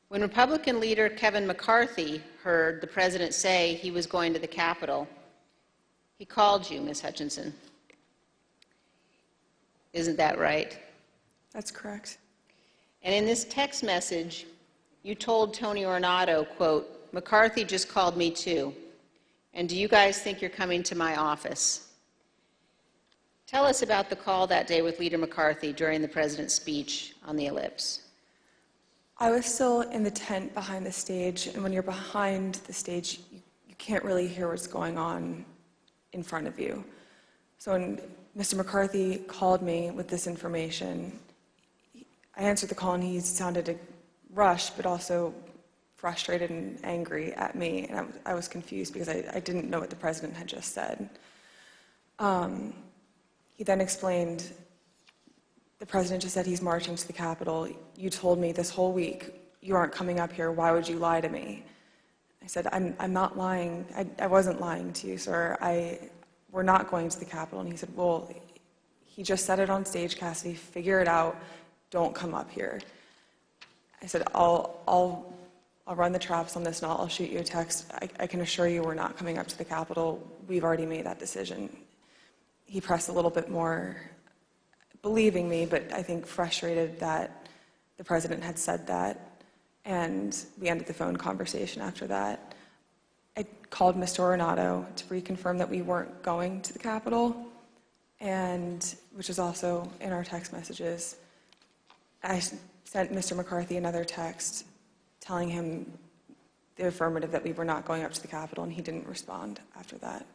When Republican leader Kevin McCarthy heard the president say he was going to the Capitol, he called you, Ms. Hutchinson. Isn't that right? That's correct. And in this text message, you told Tony Ornato, quote, McCarthy just called me too. And do you guys think you're coming to my office? Tell us about the call that day with Leader McCarthy during the president's speech on the Ellipse. I was still in the tent behind the stage, and when you're behind the stage, you can't really hear what's going on in front of you. So when Mr. McCarthy called me with this information, I answered the call, and he sounded rushed, but also frustrated and angry at me, and I was confused because I didn't know what the president had just said. He then explained, the president just said he's marching to the Capitol. You told me this whole week you aren't coming up here. Why would you lie to me? I said, I'm not lying. I wasn't lying to you, sir. We're not going to the Capitol. And he said, well, he just said it on stage, Cassidy. Figure it out. Don't come up here. I said, I'll run the traps on this, and I'll shoot you a text. I can assure you we're not coming up to the Capitol. We've already made that decision. He pressed a little bit more, believing me, but I think frustrated that the president had said that, and we ended the phone conversation after that. I called Mr. Ornato to reconfirm that we weren't going to the Capitol, and which is also in our text messages. I sent Mr. McCarthy another text telling him the affirmative that we were not going up to the Capitol, and he didn't respond after that.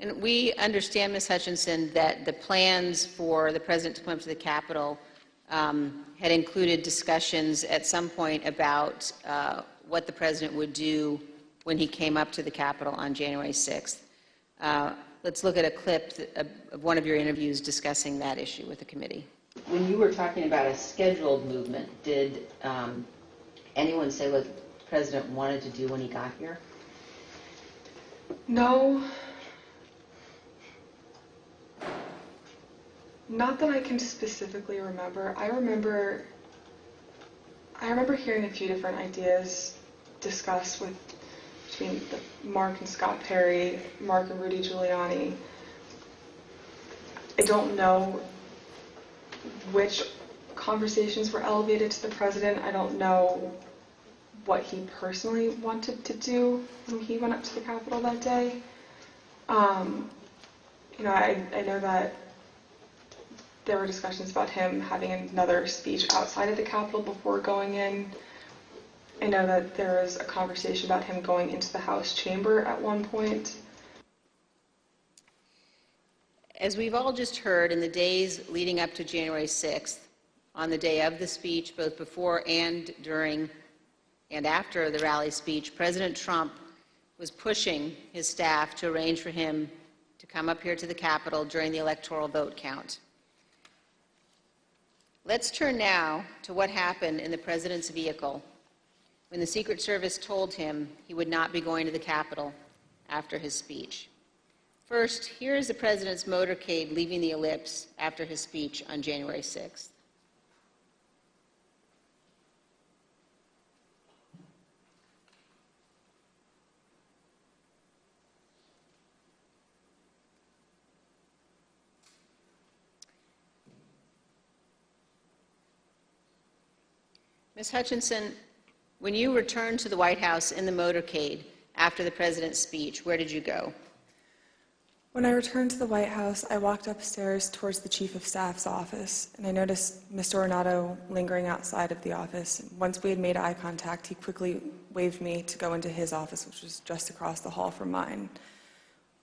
And we understand, Ms. Hutchinson, that the plans for the president to come up to the Capitol had included discussions at some point about what the president would do when he came up to the Capitol on January 6th. Let's look at a clip of one of your interviews discussing that issue with the committee. When you were talking about a scheduled movement, did anyone say what the president wanted to do when he got here? No. Not that I can specifically remember. I remember hearing a few different ideas discussed between Mark and Scott Perry, Mark and Rudy Giuliani. I don't know which conversations were elevated to the president. I don't know what he personally wanted to do when he went up to the Capitol that day. I know that there were discussions about him having another speech outside of the Capitol before going in. I know that there was a conversation about him going into the House chamber at one point. As we've all just heard, in the days leading up to January 6th, on the day of the speech, both before and during and after the rally speech, President Trump was pushing his staff to arrange for him to come up here to the Capitol during the electoral vote count. Let's turn now to what happened in the President's vehicle when the Secret Service told him he would not be going to the Capitol after his speech. First, here is the President's motorcade leaving the Elipse after his speech on January 6th. Ms. Hutchinson, when you returned to the White House in the motorcade after the President's speech, where did you go? When I returned to the White House, I walked upstairs towards the Chief of Staff's office, and I noticed Mr. Ornato lingering outside of the office. Once we had made eye contact, he quickly waved me to go into his office, which was just across the hall from mine.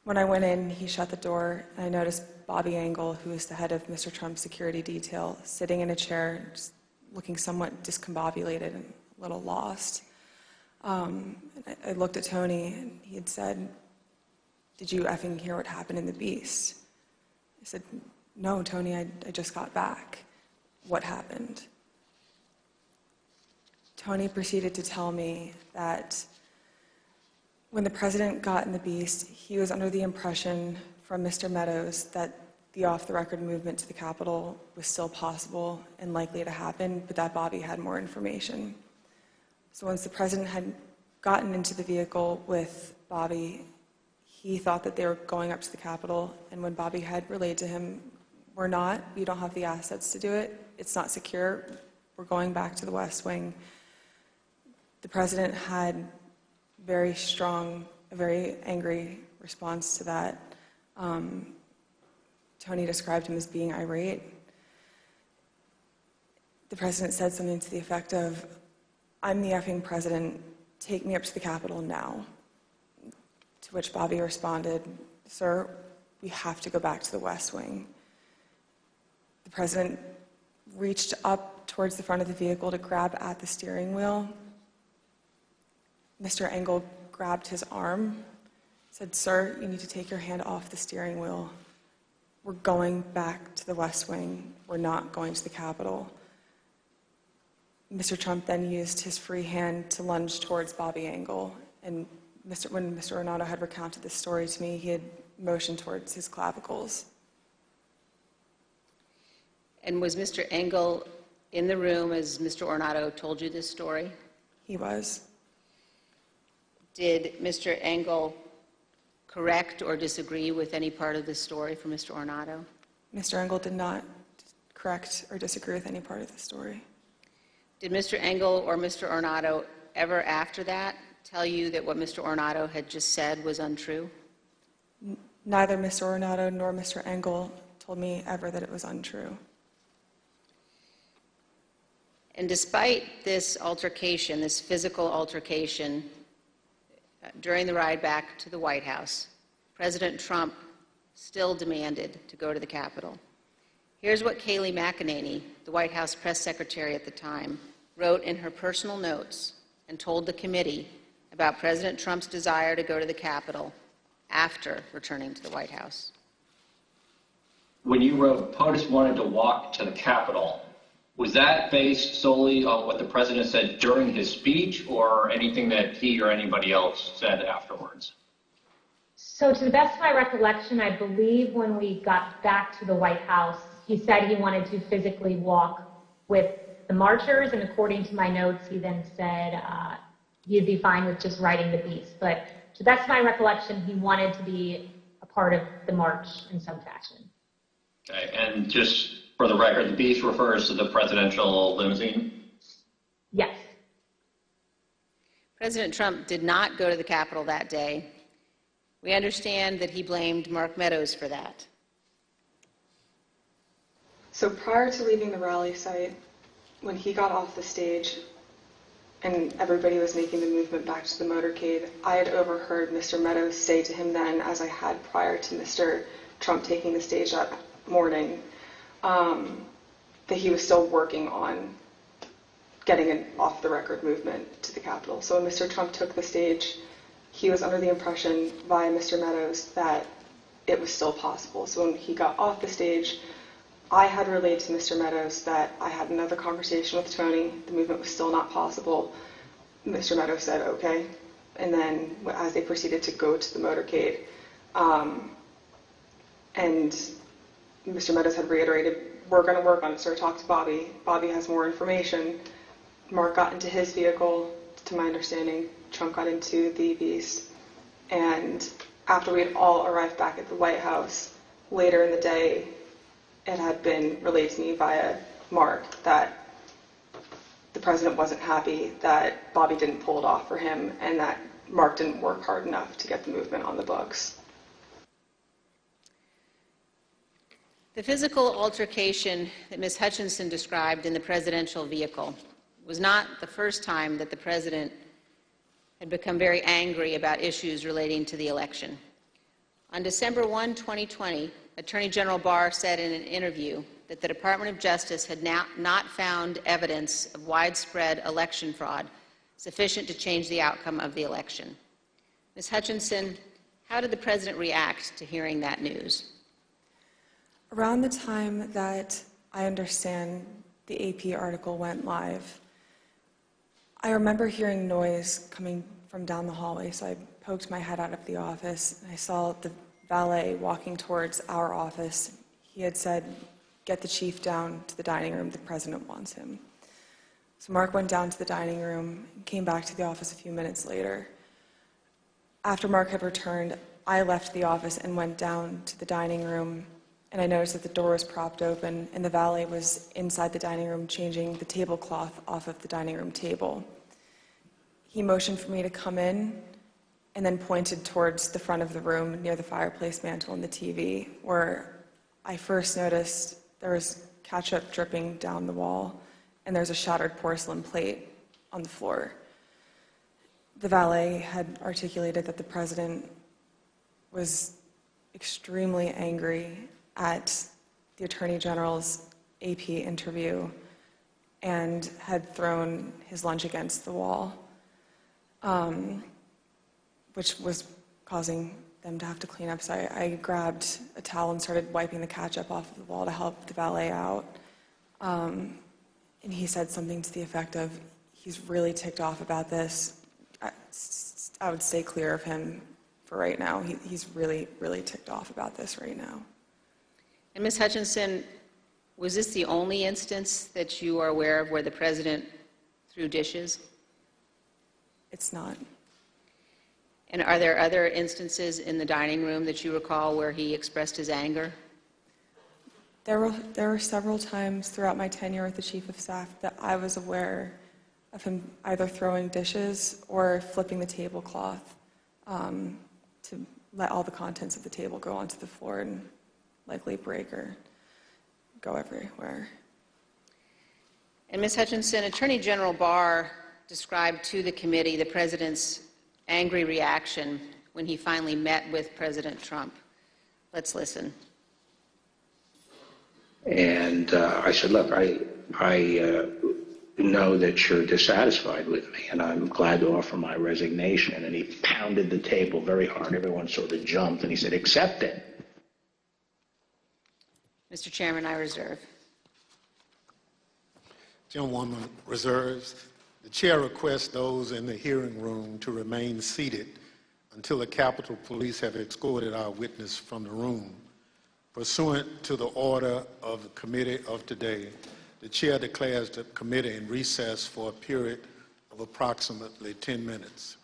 When I went in, he shut the door, and I noticed Bobby Engel, who is the head of Mr. Trump's security detail, sitting in a chair, just looking somewhat discombobulated and a little lost. I looked at Tony, and he had said, "Did you effing hear what happened in the Beast?" I said, "No, Tony, I just got back. What happened?" Tony proceeded to tell me that when the President got in the Beast, he was under the impression from Mr. Meadows that the off-the-record movement to the Capitol was still possible and likely to happen, but that Bobby had more information. So once the President had gotten into the vehicle with Bobby, he thought that they were going up to the Capitol, and when Bobby had relayed to him, "We're not, we don't have the assets to do it, it's not secure, we're going back to the West Wing," the President had a very angry response to that. Tony described him as being irate. The President said something to the effect of, "I'm the effing President, take me up to the Capitol now." To which Bobby responded, "Sir, we have to go back to the West Wing." The President reached up towards the front of the vehicle to grab at the steering wheel. Mr. Engel grabbed his arm, said, "Sir, you need to take your hand off the steering wheel. We're going back to the West Wing. We're not going to the Capitol." Mr. Trump then used his free hand to lunge towards Bobby Engel, and when Mr. Ornato had recounted this story to me, he had motioned towards his clavicles. And was Mr. Engel in the room as Mr. Ornato told you this story? He was. Did Mr. Engel correct or disagree with any part of this story from Mr. Ornato? Mr. Engel did not correct or disagree with any part of the story. Did Mr. Engel or Mr. Ornato ever after that tell you that what Mr. Ornato had just said was untrue? Neither Mr. Ornato nor Mr. Engel told me ever that it was untrue. And despite this altercation, this physical altercation, during the ride back to the White House, President Trump still demanded to go to the Capitol. Here's what Kayleigh McEnany, the White House press secretary at the time, wrote in her personal notes and told the committee about President Trump's desire to go to the Capitol after returning to the White House. When you wrote, POTUS wanted to walk to the Capitol, was that based solely on what the president said during his speech or anything that he or anybody else said afterwards? So to the best of my recollection, I believe when we got back to the White House, he said he wanted to physically walk with the marchers, and according to my notes, he then said he'd be fine with just riding the Beast. But to the best of my recollection, he wanted to be a part of the march in some fashion. Okay, and just for the record, the Beast refers to the presidential limousine? Yes. President Trump did not go to the Capitol that day. We understand that he blamed Mark Meadows for that. So prior to leaving the rally site, when he got off the stage and everybody was making the movement back to the motorcade, I had overheard Mr. Meadows say to him then, as I had prior to Mr. Trump taking the stage that morning, that he was still working on getting an off-the-record movement to the Capitol. So when Mr. Trump took the stage, he was under the impression by Mr. Meadows that it was still possible. So when he got off the stage, I had relayed to Mr. Meadows that I had another conversation with Tony. The movement was still not possible. Mr. Meadows said, okay. And then as they proceeded to go to the motorcade, and Mr. Meadows had reiterated, we're going to work on it, sir, talk to Bobby. Bobby has more information. Mark got into his vehicle, to my understanding. Trump got into the Beast. And after we had all arrived back at the White House, later in the day, it had been relayed to me via Mark that the president wasn't happy that Bobby didn't pull it off for him and that Mark didn't work hard enough to get the movement on the books. The physical altercation that Ms. Hutchinson described in the presidential vehicle was not the first time that the president had become very angry about issues relating to the election. On December 1, 2020, Attorney General Barr said in an interview that the Department of Justice had not found evidence of widespread election fraud sufficient to change the outcome of the election. Ms. Hutchinson, how did the president react to hearing that news? Around the time that I understand the AP article went live, I remember hearing noise coming from down the hallway, so I poked my head out of the office, and I saw the valet walking towards our office. He had said, get the chief down to the dining room, the president wants him. So Mark went down to the dining room and came back to the office a few minutes later. After Mark had returned, I left the office and went down to the dining room, and I noticed that the door was propped open and the valet was inside the dining room changing the tablecloth off of the dining room table. He motioned for me to come in and then pointed towards the front of the room near the fireplace mantel and the TV, where I first noticed there was ketchup dripping down the wall and there's a shattered porcelain plate on the floor. The valet had articulated that the president was extremely angry at the Attorney General's AP interview and had thrown his lunch against the wall, which was causing them to have to clean up. So I grabbed a towel and started wiping the ketchup off of the wall to help the valet out. And he said something to the effect of, he's really ticked off about this. I would stay clear of him for right now. He's really, really ticked off about this right now. And Ms. Hutchinson, was this the only instance that you are aware of where the president threw dishes? It's not. And are there other instances in the dining room that you recall where he expressed his anger? There were several times throughout my tenure with the Chief of Staff that I was aware of him either throwing dishes or flipping the tablecloth to let all the contents of the table go onto the floor and likely break or go everywhere. And Ms. Hutchinson, Attorney General Barr described to the committee the president's angry reaction when he finally met with President Trump. Let's listen. And I said, look, I know that you're dissatisfied with me, and I'm glad to offer my resignation. And he pounded the table very hard. Everyone sort of jumped, and he said, accept it. Mr. Chairman, I reserve. Gentlewoman reserves. The chair requests those in the hearing room to remain seated until the Capitol Police have escorted our witness from the room. Pursuant to the order of the committee of today, the chair declares the committee in recess for a period of approximately 10 minutes.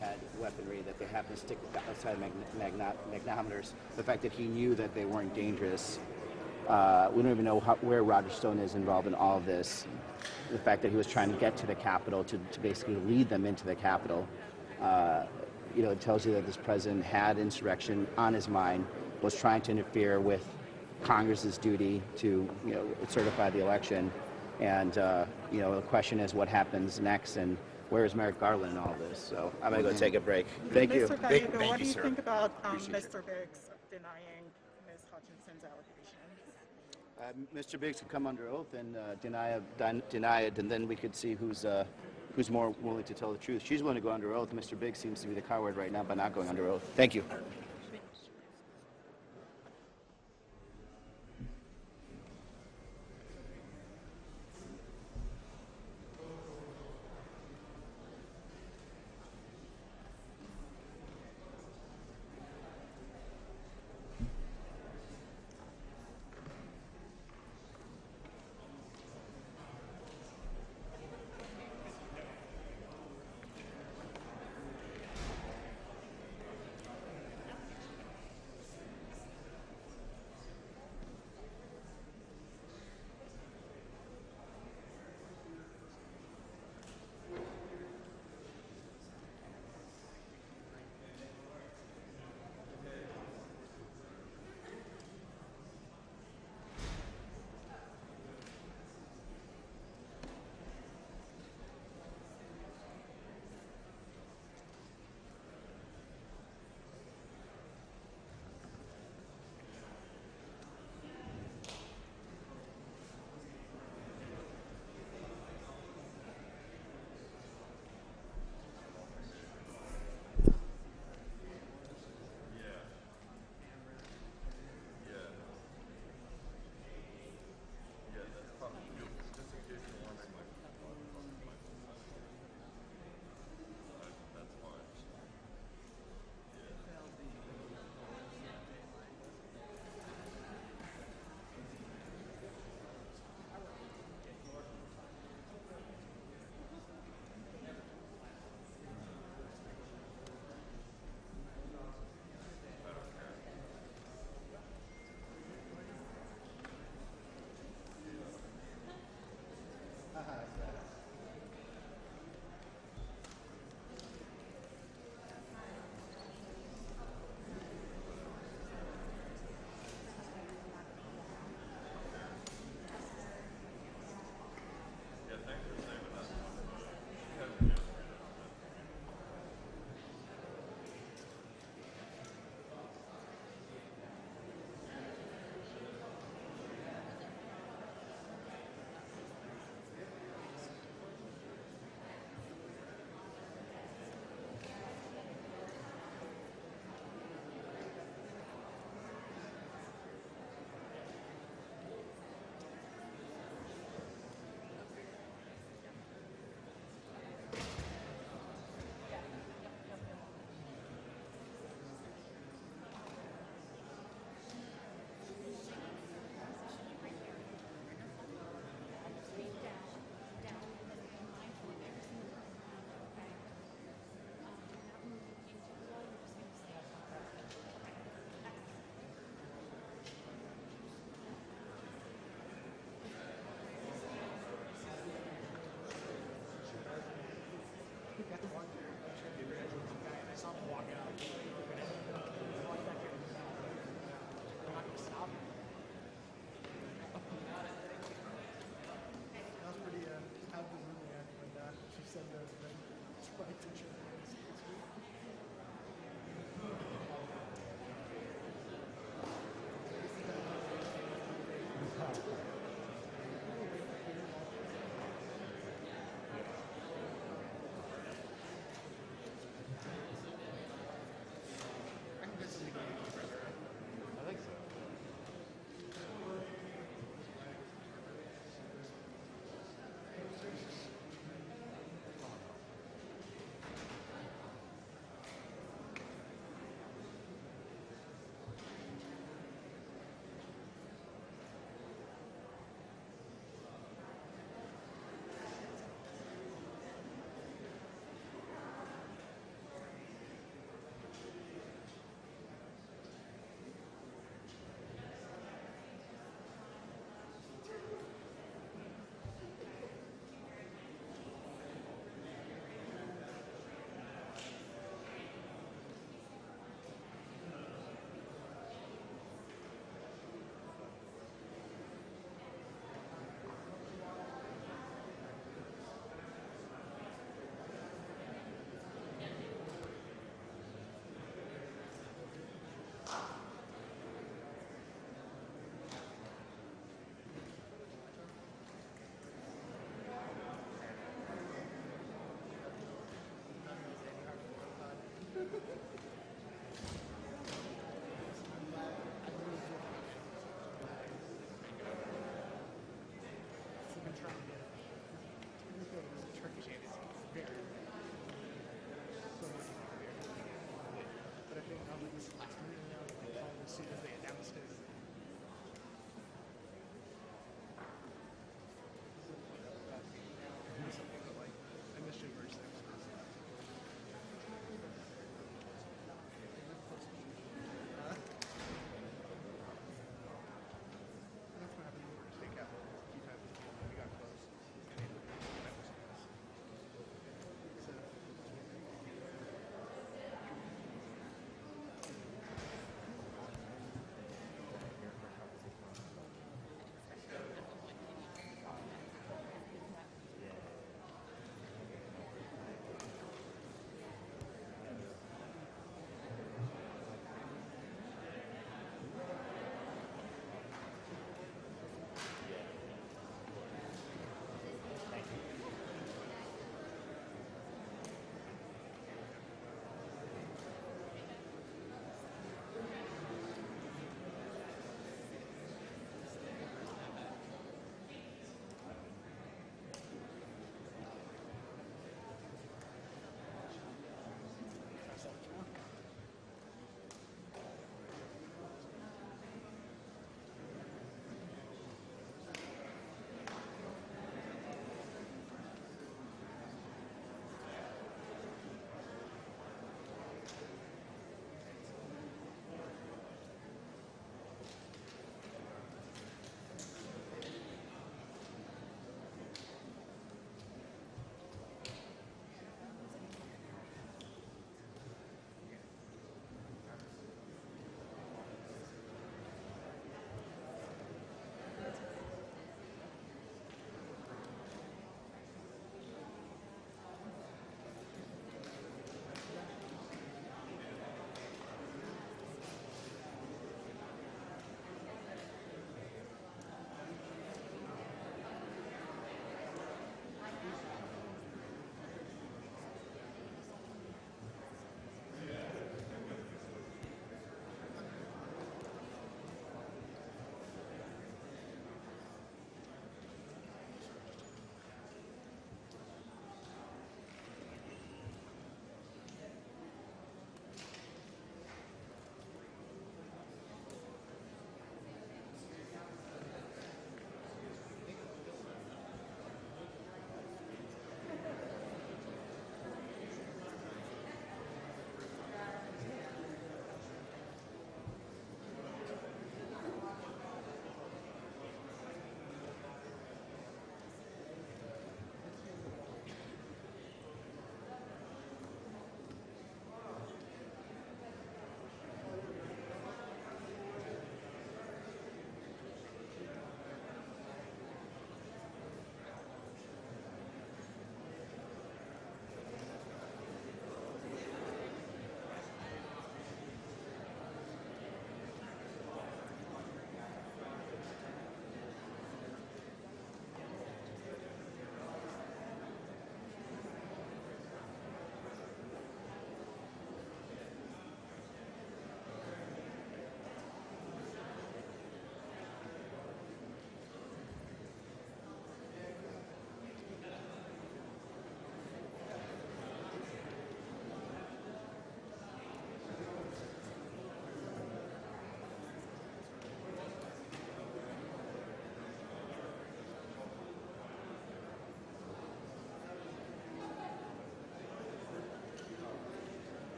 had weaponry, that they happened to stick outside magnetometers, the fact that he knew that they weren't dangerous. We don't even know where Roger Stone is involved in all of this. The fact that he was trying to get to the Capitol to basically lead them into the Capitol, it tells you that this president had insurrection on his mind, was trying to interfere with Congress's duty to, certify the election. And, the question is what happens next and where is Merrick Garland in all this? So I'm going to go take a break. Thank you. Mr. Gallego, what do you think about Mr. Biggs denying Ms. Hutchinson's allegations? Mr. Biggs could come under oath and deny it, and then we could see who's more willing to tell the truth. She's willing to go under oath. Mr. Biggs seems to be the coward right now by not going under oath. Thank you.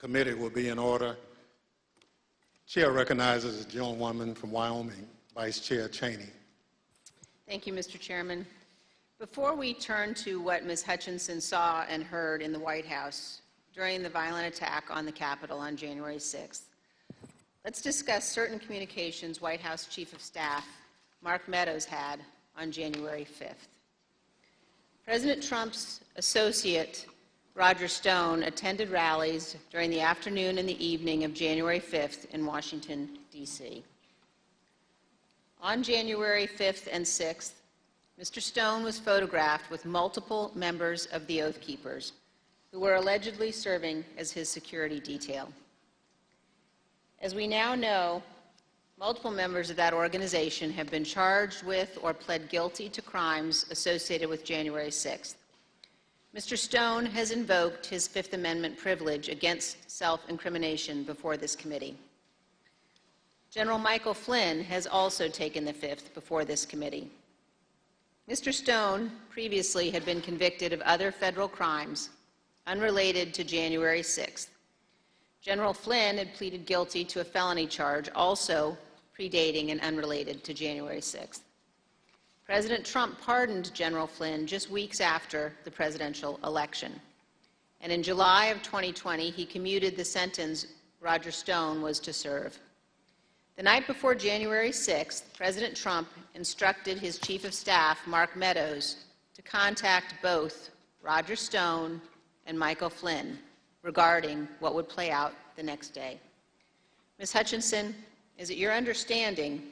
committee will be in order. Chair recognizes the gentlewoman from Wyoming, Vice Chair Cheney. Thank you, Mr. Chairman. Before we turn to what Ms. Hutchinson saw and heard in the White House during the violent attack on the Capitol on January 6th, let's discuss certain communications White House Chief of Staff Mark Meadows had on January 5th. President Trump's associate, Roger Stone, attended rallies during the afternoon and the evening of January 5th in Washington, D.C. On January 5th and 6th, Mr. Stone was photographed with multiple members of the Oath Keepers, who were allegedly serving as his security detail. As we now know, multiple members of that organization have been charged with or pled guilty to crimes associated with January 6th. Mr. Stone has invoked his Fifth Amendment privilege against self-incrimination before this committee. General Michael Flynn has also taken the fifth before this committee. Mr. Stone previously had been convicted of other federal crimes unrelated to January 6th. General Flynn had pleaded guilty to a felony charge also predating and unrelated to January 6th. President Trump pardoned General Flynn just weeks after the presidential election. And in July of 2020, he commuted the sentence Roger Stone was to serve. The night before January 6th, President Trump instructed his Chief of Staff, Mark Meadows, to contact both Roger Stone and Michael Flynn regarding what would play out the next day. Ms. Hutchinson, is it your understanding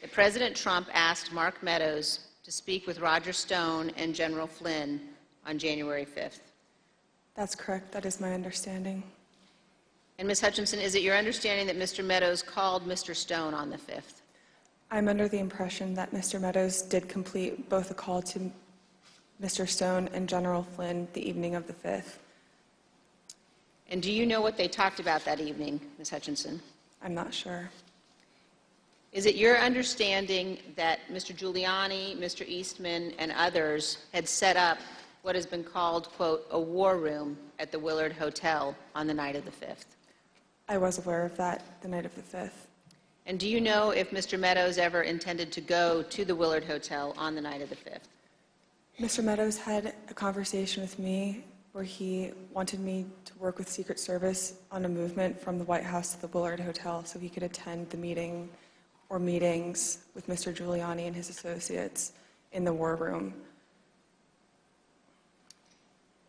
that President Trump asked Mark Meadows to speak with Roger Stone and General Flynn on January 5th? That's correct. That is my understanding. And Ms. Hutchinson, is it your understanding that Mr. Meadows called Mr. Stone on the 5th? I'm under the impression that Mr. Meadows did complete both a call to Mr. Stone and General Flynn the evening of the 5th. And do you know what they talked about that evening, Ms. Hutchinson? I'm not sure. Is it your understanding that Mr. Giuliani, Mr. Eastman, and others had set up what has been called, quote, a war room at the Willard Hotel on the night of the 5th? I was aware of that the night of the 5th. And do you know if Mr. Meadows ever intended to go to the Willard Hotel on the night of the 5th? Mr. Meadows had a conversation with me where he wanted me to work with Secret Service on a movement from the White House to the Willard Hotel so he could attend the meeting or meetings with Mr. Giuliani and his associates in the war room.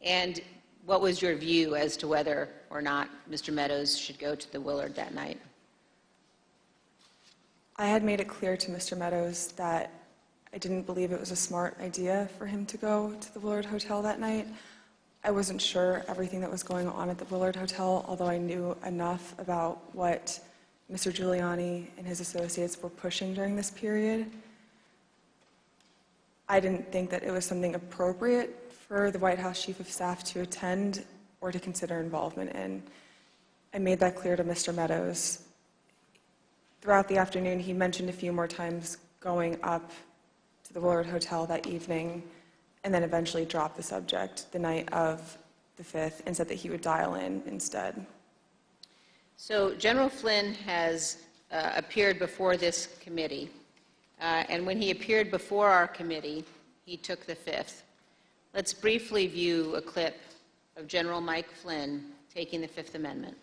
And what was your view as to whether or not Mr. Meadows should go to the Willard that night? I had made it clear to Mr. Meadows that I didn't believe it was a smart idea for him to go to the Willard Hotel that night. I wasn't sure everything that was going on at the Willard Hotel, although I knew enough about what Mr. Giuliani and his associates were pushing during this period. I didn't think that it was something appropriate for the White House Chief of Staff to attend or to consider involvement in. I made that clear to Mr. Meadows. Throughout the afternoon, he mentioned a few more times going up to the Willard Hotel that evening and then eventually dropped the subject the night of the 5th and said that he would dial in instead. So General Flynn has appeared before this committee, and when he appeared before our committee, he took the 5th. Let's briefly view a clip of General Mike Flynn taking the Fifth Amendment.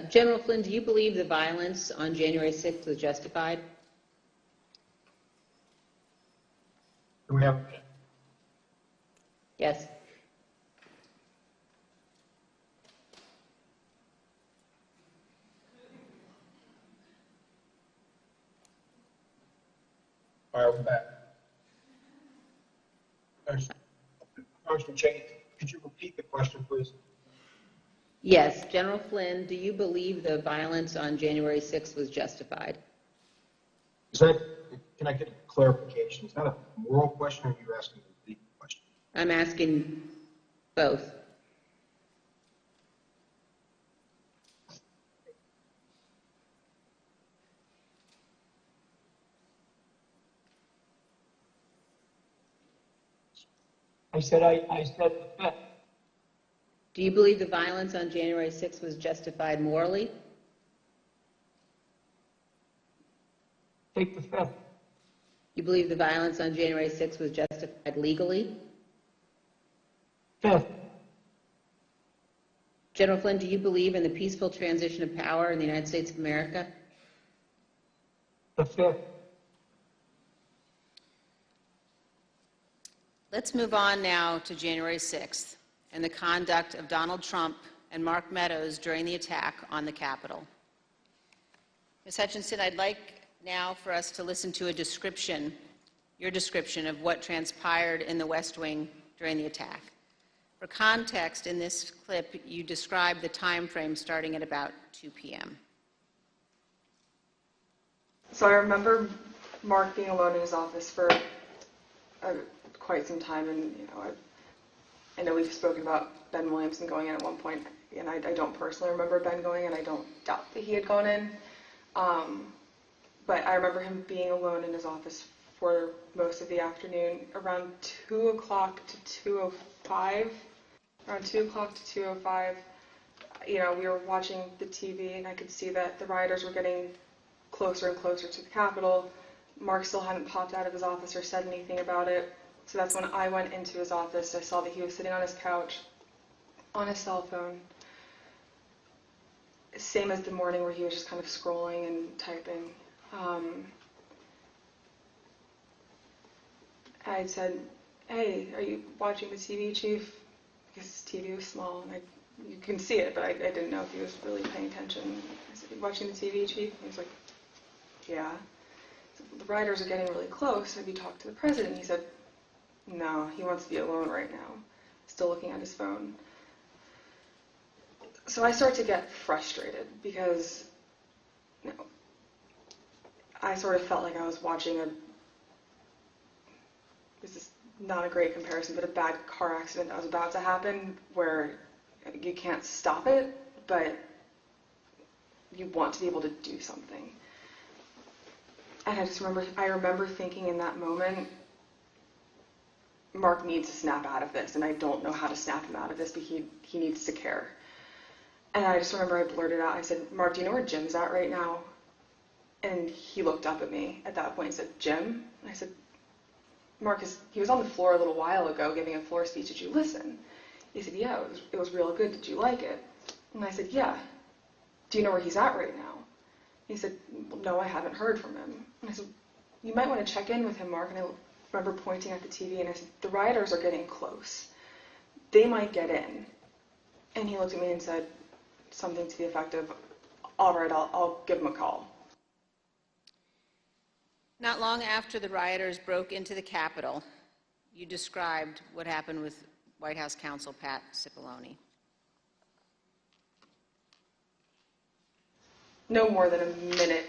General Flynn, do you believe the violence on January 6th was justified? Do we have? Yes. All right, we're back. Congressman Cheney, could you repeat the question, please? Yes. General Flynn, do you believe the violence on January 6th was justified? Is that, can I get a clarification? Is that a moral question or are you asking a legal question? I'm asking both. I said the fifth. Do you believe the violence on January 6th was justified morally? Take the fifth. You believe the violence on January 6th was justified legally? Fifth. General Flynn, do you believe in the peaceful transition of power in the United States of America? The fifth. Let's move on now to January 6th and the conduct of Donald Trump and Mark Meadows during the attack on the Capitol. Ms. Hutchinson, I'd like now for us to listen to a description, your description of what transpired in the West Wing during the attack. For context, in this clip, you describe the time frame starting at about 2 p.m. So I remember Mark being alone in his office for quite some time, and I know we've spoken about Ben Williamson going in at one point, and I don't personally remember Ben going in. I don't doubt that he had gone in, but I remember him being alone in his office for most of the afternoon, around 2 o'clock to 2:05. Around 2 o'clock to 2:05, we were watching the TV, and I could see that the rioters were getting closer and closer to the Capitol. Mark still hadn't popped out of his office or said anything about it. So that's when I went into his office. I saw that he was sitting on his couch, on his cell phone. Same as the morning where he was just kind of scrolling and typing. I said, "Hey, are you watching the TV, Chief?" Because his TV was small, and you can see it, but I didn't know if he was really paying attention. I said, "You watching the TV, Chief?" And he was like, "Yeah." I said, "The rioters are getting really close. Have you talked to the president?" He said, "No, he wants to be alone right now." Still looking at his phone. So I start to get frustrated because I sort of felt like I was watching this is not a great comparison, but a bad car accident that was about to happen where you can't stop it, but you want to be able to do something. And I remember thinking in that moment, Mark needs to snap out of this, and I don't know how to snap him out of this, but he needs to care. And I just remember I blurted out, I said, "Mark, do you know where Jim's at right now?" And he looked up at me at that point and said, "Jim?" And I said, "Mark, he was on the floor a little while ago giving a floor speech. Did you listen?" He said, "Yeah, it was real good. Did you like it?" And I said, "Yeah. Do you know where he's at right now?" He said, "Well, no, I haven't heard from him." And I said, "You might want to check in with him, Mark." And I remember pointing at the TV, and I said, "The rioters are getting close. They might get in." And he looked at me and said something to the effect of, "All right, I'll give him a call." Not long after the rioters broke into the Capitol, you described what happened with White House counsel Pat Sipoloni. No more than a minute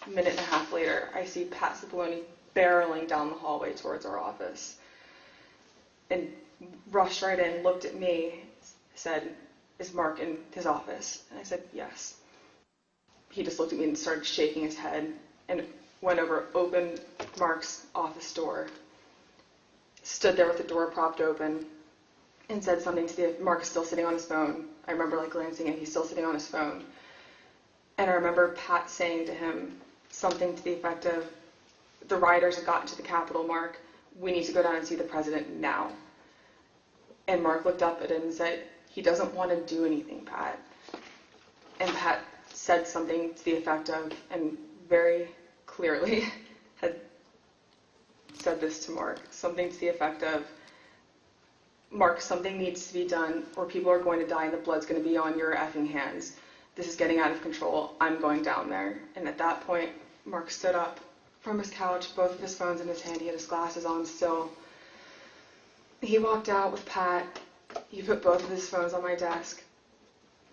and a half later, I see Pat Sipoloni barreling down the hallway towards our office and rushed right in, looked at me, said, "Is Mark in his office?" And I said, "Yes." He just looked at me and started shaking his head and went over, opened Mark's office door, stood there with the door propped open, and said something to Mark is still sitting on his phone. I remember glancing and he's still sitting on his phone. And I remember Pat saying to him something to the effect of, "The rioters have gotten to the Capitol, Mark. We need to go down and see the president now." And Mark looked up at him and said, "He doesn't want to do anything, Pat." And Pat said something to the effect of, and very clearly had said this to Mark, something to the effect of, "Mark, something needs to be done or people are going to die and the blood's going to be on your effing hands. This is getting out of control. I'm going down there." And at that point, Mark stood up from his couch, both of his phones in his hand. He had his glasses on still. He walked out with Pat. He put both of his phones on my desk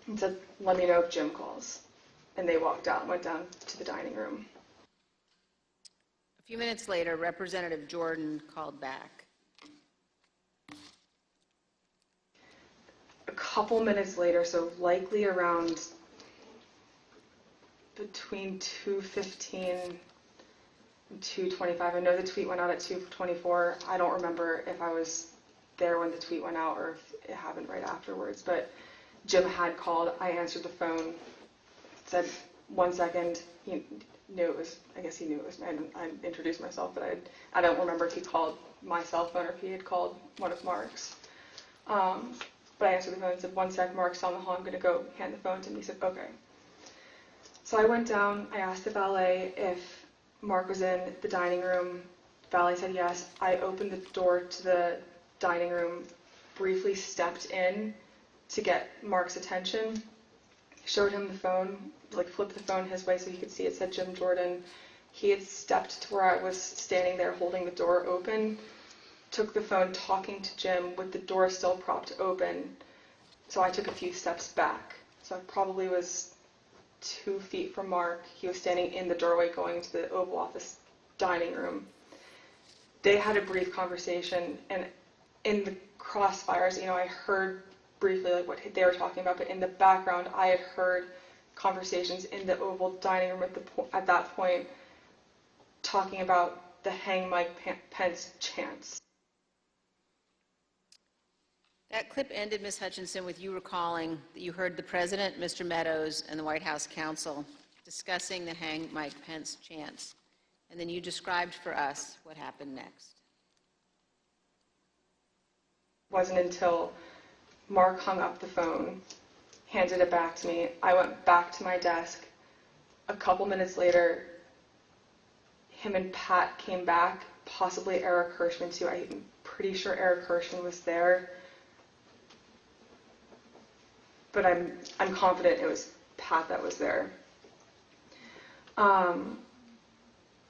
and said, "Let me know if Jim calls." And they walked out and went down to the dining room. A few minutes later, Representative Jordan called back. A couple minutes later, so likely around between 2:15 and 2:25. I know the tweet went out at 2:24. I don't remember if I was there when the tweet went out or if it happened right afterwards, but Jim had called. I answered the phone, said 1 second. He knew it was, I guess he knew it was me. I introduced myself, but I don't remember if he called my cell phone or if he had called one of Mark's. But I answered the phone and said, 1 sec, Mark's on the hall, I'm going to go hand the phone to him. He said, okay. So I went down, I asked the valet if Mark was in the dining room. Valet said yes. I opened the door to the dining room, briefly stepped in to get Mark's attention, showed him the phone, like flipped the phone his way so he could see it said Jim Jordan. He had stepped to where I was standing there holding the door open, took the phone talking to Jim with the door still propped open. So I took a few steps back. So I probably was 2 feet from Mark. He was standing in the doorway going into the Oval Office dining room. They had a brief conversation, and in the crossfires, I heard briefly like what they were talking about, but in the background, I had heard conversations in the Oval dining room at that point talking about the Hang Mike Pence chants. That clip ended, Ms. Hutchinson, with you recalling that you heard the President, Mr. Meadows, and the White House counsel discussing the Hang Mike Pence chants. And then you described for us what happened next. It wasn't until Mark hung up the phone, handed it back to me. I went back to my desk. A couple minutes later, him and Pat came back, possibly Eric Hirschman too. I'm pretty sure Eric Hirschman was there. But I'm confident it was Pat that was there.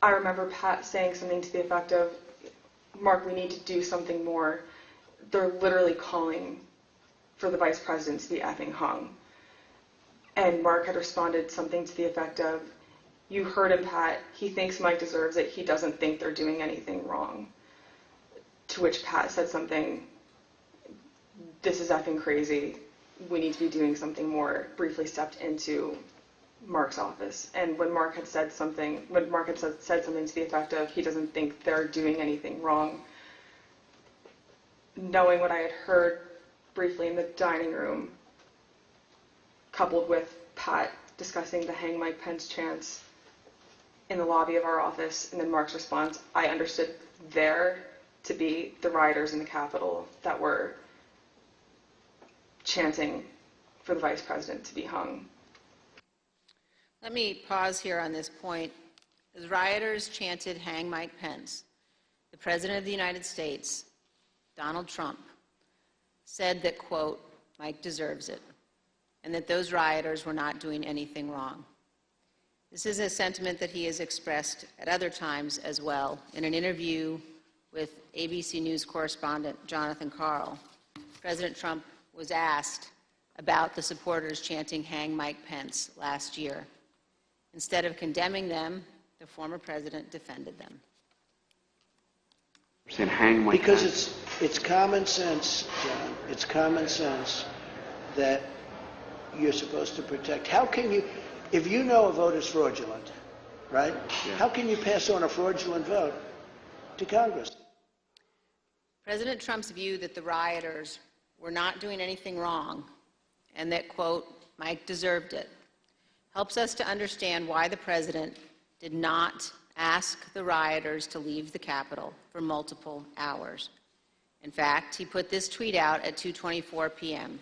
I remember Pat saying something to the effect of, Mark, we need to do something more. They're literally calling for the vice president to be effing hung. And Mark had responded something to the effect of, you heard him, Pat. He thinks Mike deserves it. He doesn't think they're doing anything wrong. To which Pat said something, this is effing crazy. We need to be doing something more. Briefly stepped into Mark's office. And when Mark had said something, said something to the effect of, he doesn't think they're doing anything wrong, knowing what I had heard briefly in the dining room, coupled with Pat discussing the Hang Mike Pence chants in the lobby of our office, and then Mark's response, I understood there to be the rioters in the Capitol that were chanting for the vice president to be hung. Let me pause here on this point. As rioters chanted Hang Mike Pence, the President of the United States, Donald Trump, said that, quote, Mike deserves it, and that those rioters were not doing anything wrong. This is a sentiment that he has expressed at other times as well. In an interview with ABC News correspondent Jonathan Karl, President Trump was asked about the supporters chanting Hang Mike Pence last year. Instead of condemning them, the former president defended them. Because it's common sense, John. It's common sense that you're supposed to protect. How can you, if you know a vote is fraudulent, right? Yeah. How can you pass on a fraudulent vote to Congress? President Trump's view that the rioters were not doing anything wrong and that, quote, Mike deserved it, helps us to understand why the president did not ask the rioters to leave the Capitol for multiple hours. In fact, he put this tweet out at 2:24 p.m.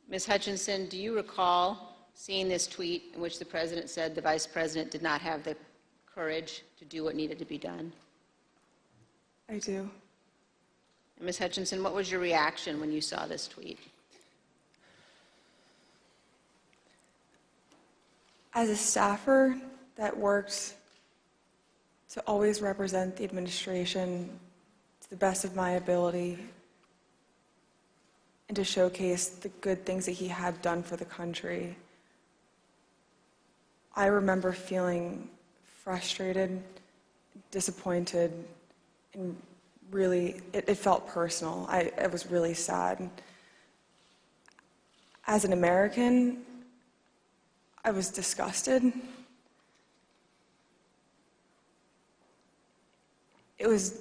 Ms. Hutchinson, do you recall seeing this tweet in which the president said the vice president did not have the courage to do what needed to be done? I do. And Ms. Hutchinson, what was your reaction when you saw this tweet? As a staffer that worked to always represent the administration to the best of my ability and to showcase the good things that he had done for the country, I remember feeling frustrated, disappointed, and really, it felt personal. I was really sad. As an American, I was disgusted. it was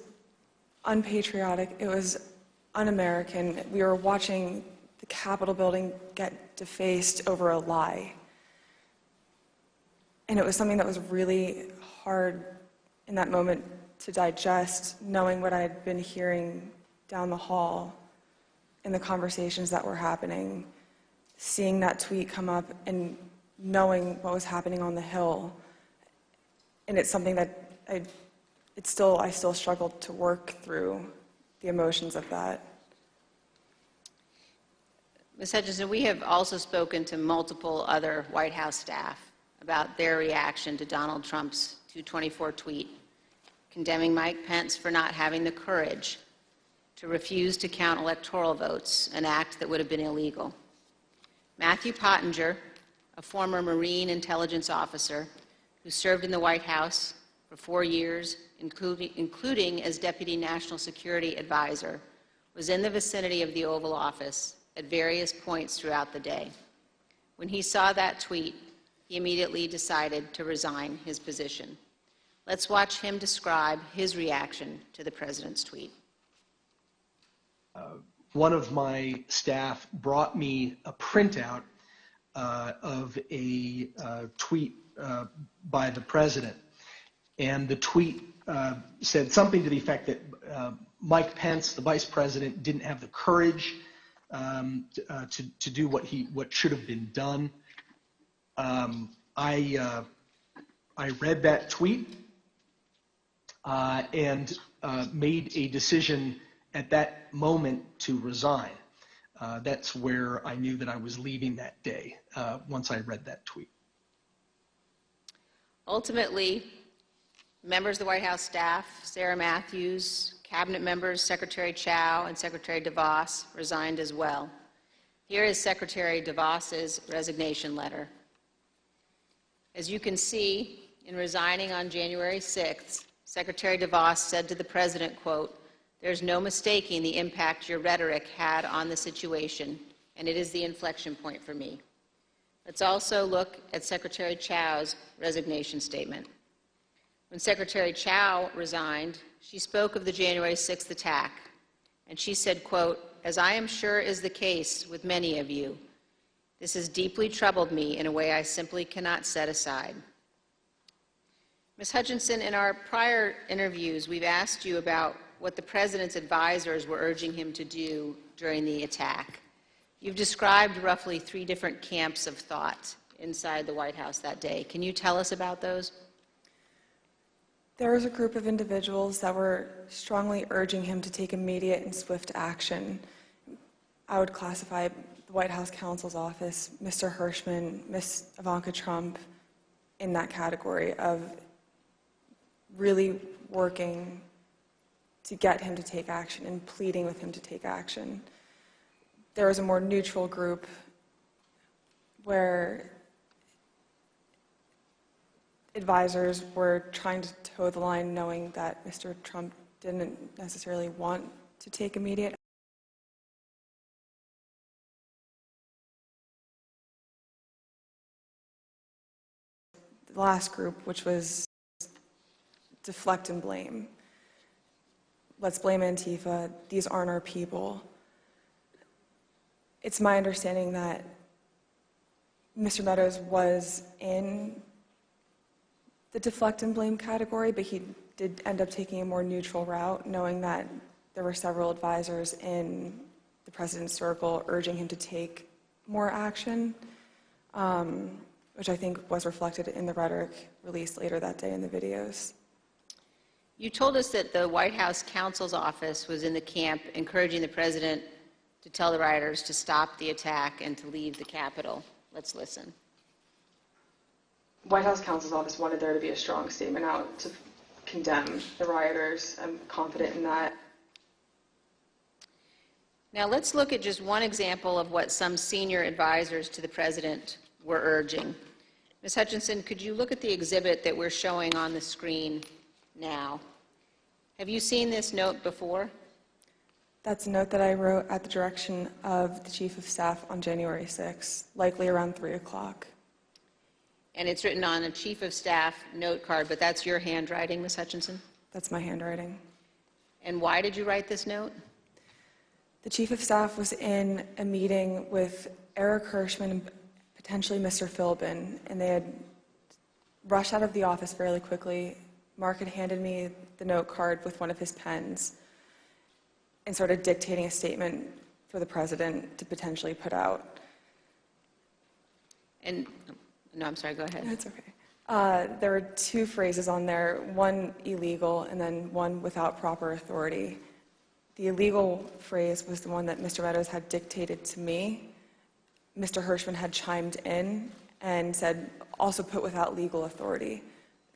unpatriotic, it was un-American. We were watching the Capitol building get defaced over a lie. And it was something that was really hard in that moment to digest, knowing what I had been hearing down the hall in the conversations that were happening, seeing that tweet come up and knowing what was happening on the Hill. And it's something that I still struggled to work through the emotions of that. Ms. Hutchinson, we have also spoken to multiple other White House staff about their reaction to Donald Trump's 224 tweet, condemning Mike Pence for not having the courage to refuse to count electoral votes, an act that would have been illegal. Matthew Pottinger, a former Marine intelligence officer who served in the White House for 4 years, including as Deputy National Security Advisor, was in the vicinity of the Oval Office at various points throughout the day. When he saw that tweet, he immediately decided to resign his position. Let's watch him describe his reaction to the president's tweet. One of my staff brought me a printout of a tweet by the president. And the tweet said something to the effect that Mike Pence, the vice president, didn't have the courage to do what should have been done. I read that tweet and made a decision at that moment to resign. That's where I knew that I was leaving that day, once I read that tweet. Ultimately, members of the White House staff, Sarah Matthews, cabinet members Secretary Chao and Secretary Devos resigned as well. Here is Secretary Devos's resignation letter. As you can see, in resigning on January 6th, Secretary Devos said to the president, quote, "There's no mistaking the impact your rhetoric had on the situation, and it is the inflection point for me." Let's also look at Secretary Chao's resignation statement. When Secretary Chao resigned, she spoke of the January 6th attack, and she said, quote, "As I am sure is the case with many of you, this has deeply troubled me in a way I simply cannot set aside." Ms. Hutchinson, in our prior interviews, we've asked you about what the president's advisors were urging him to do during the attack. You've described roughly 3 different camps of thought inside the White House that day. Can you tell us about those? There was a group of individuals that were strongly urging him to take immediate and swift action. I would classify the White House counsel's office, Mr. Hirschman, Ms. Ivanka Trump, in that category of really working to get him to take action and pleading with him to take action. There was a more neutral group where advisors were trying to toe the line, knowing that Mr. Trump didn't necessarily want to take immediate. The last group, which was deflect and blame. Let's blame Antifa. These aren't our people. It's my understanding that Mr. Meadows was in the deflect and blame category, but he did end up taking a more neutral route, knowing that there were several advisors in the president's circle urging him to take more action, which I think was reflected in the rhetoric released later that day in the videos. You told us that the White House counsel's office was in the camp encouraging the president to tell the rioters to stop the attack and to leave the Capitol. Let's listen. White House counsel's office wanted there to be a strong statement out to condemn the rioters. I'm confident in that. Now let's look at just one example of what some senior advisors to the president were urging. Ms. Hutchinson, could you look at the exhibit that we're showing on the screen now? Have you seen this note before? That's a note that I wrote at the direction of the Chief of Staff on January 6th, likely around 3 o'clock. And it's written on a Chief of Staff note card, but that's your handwriting, Ms. Hutchinson? That's my handwriting. And why did you write this note? The Chief of Staff was in a meeting with Eric Hirschman and potentially Mr. Philbin, and they had rushed out of the office fairly quickly. Mark had handed me the note card with one of his pens and started dictating a statement for the president to potentially put out. And, no, I'm sorry, go ahead. That's okay. There were two phrases on there, one illegal and then one without proper authority. The illegal phrase was the one that Mr. Meadows had dictated to me. Mr. Hirschman had chimed in and said, also put without legal authority.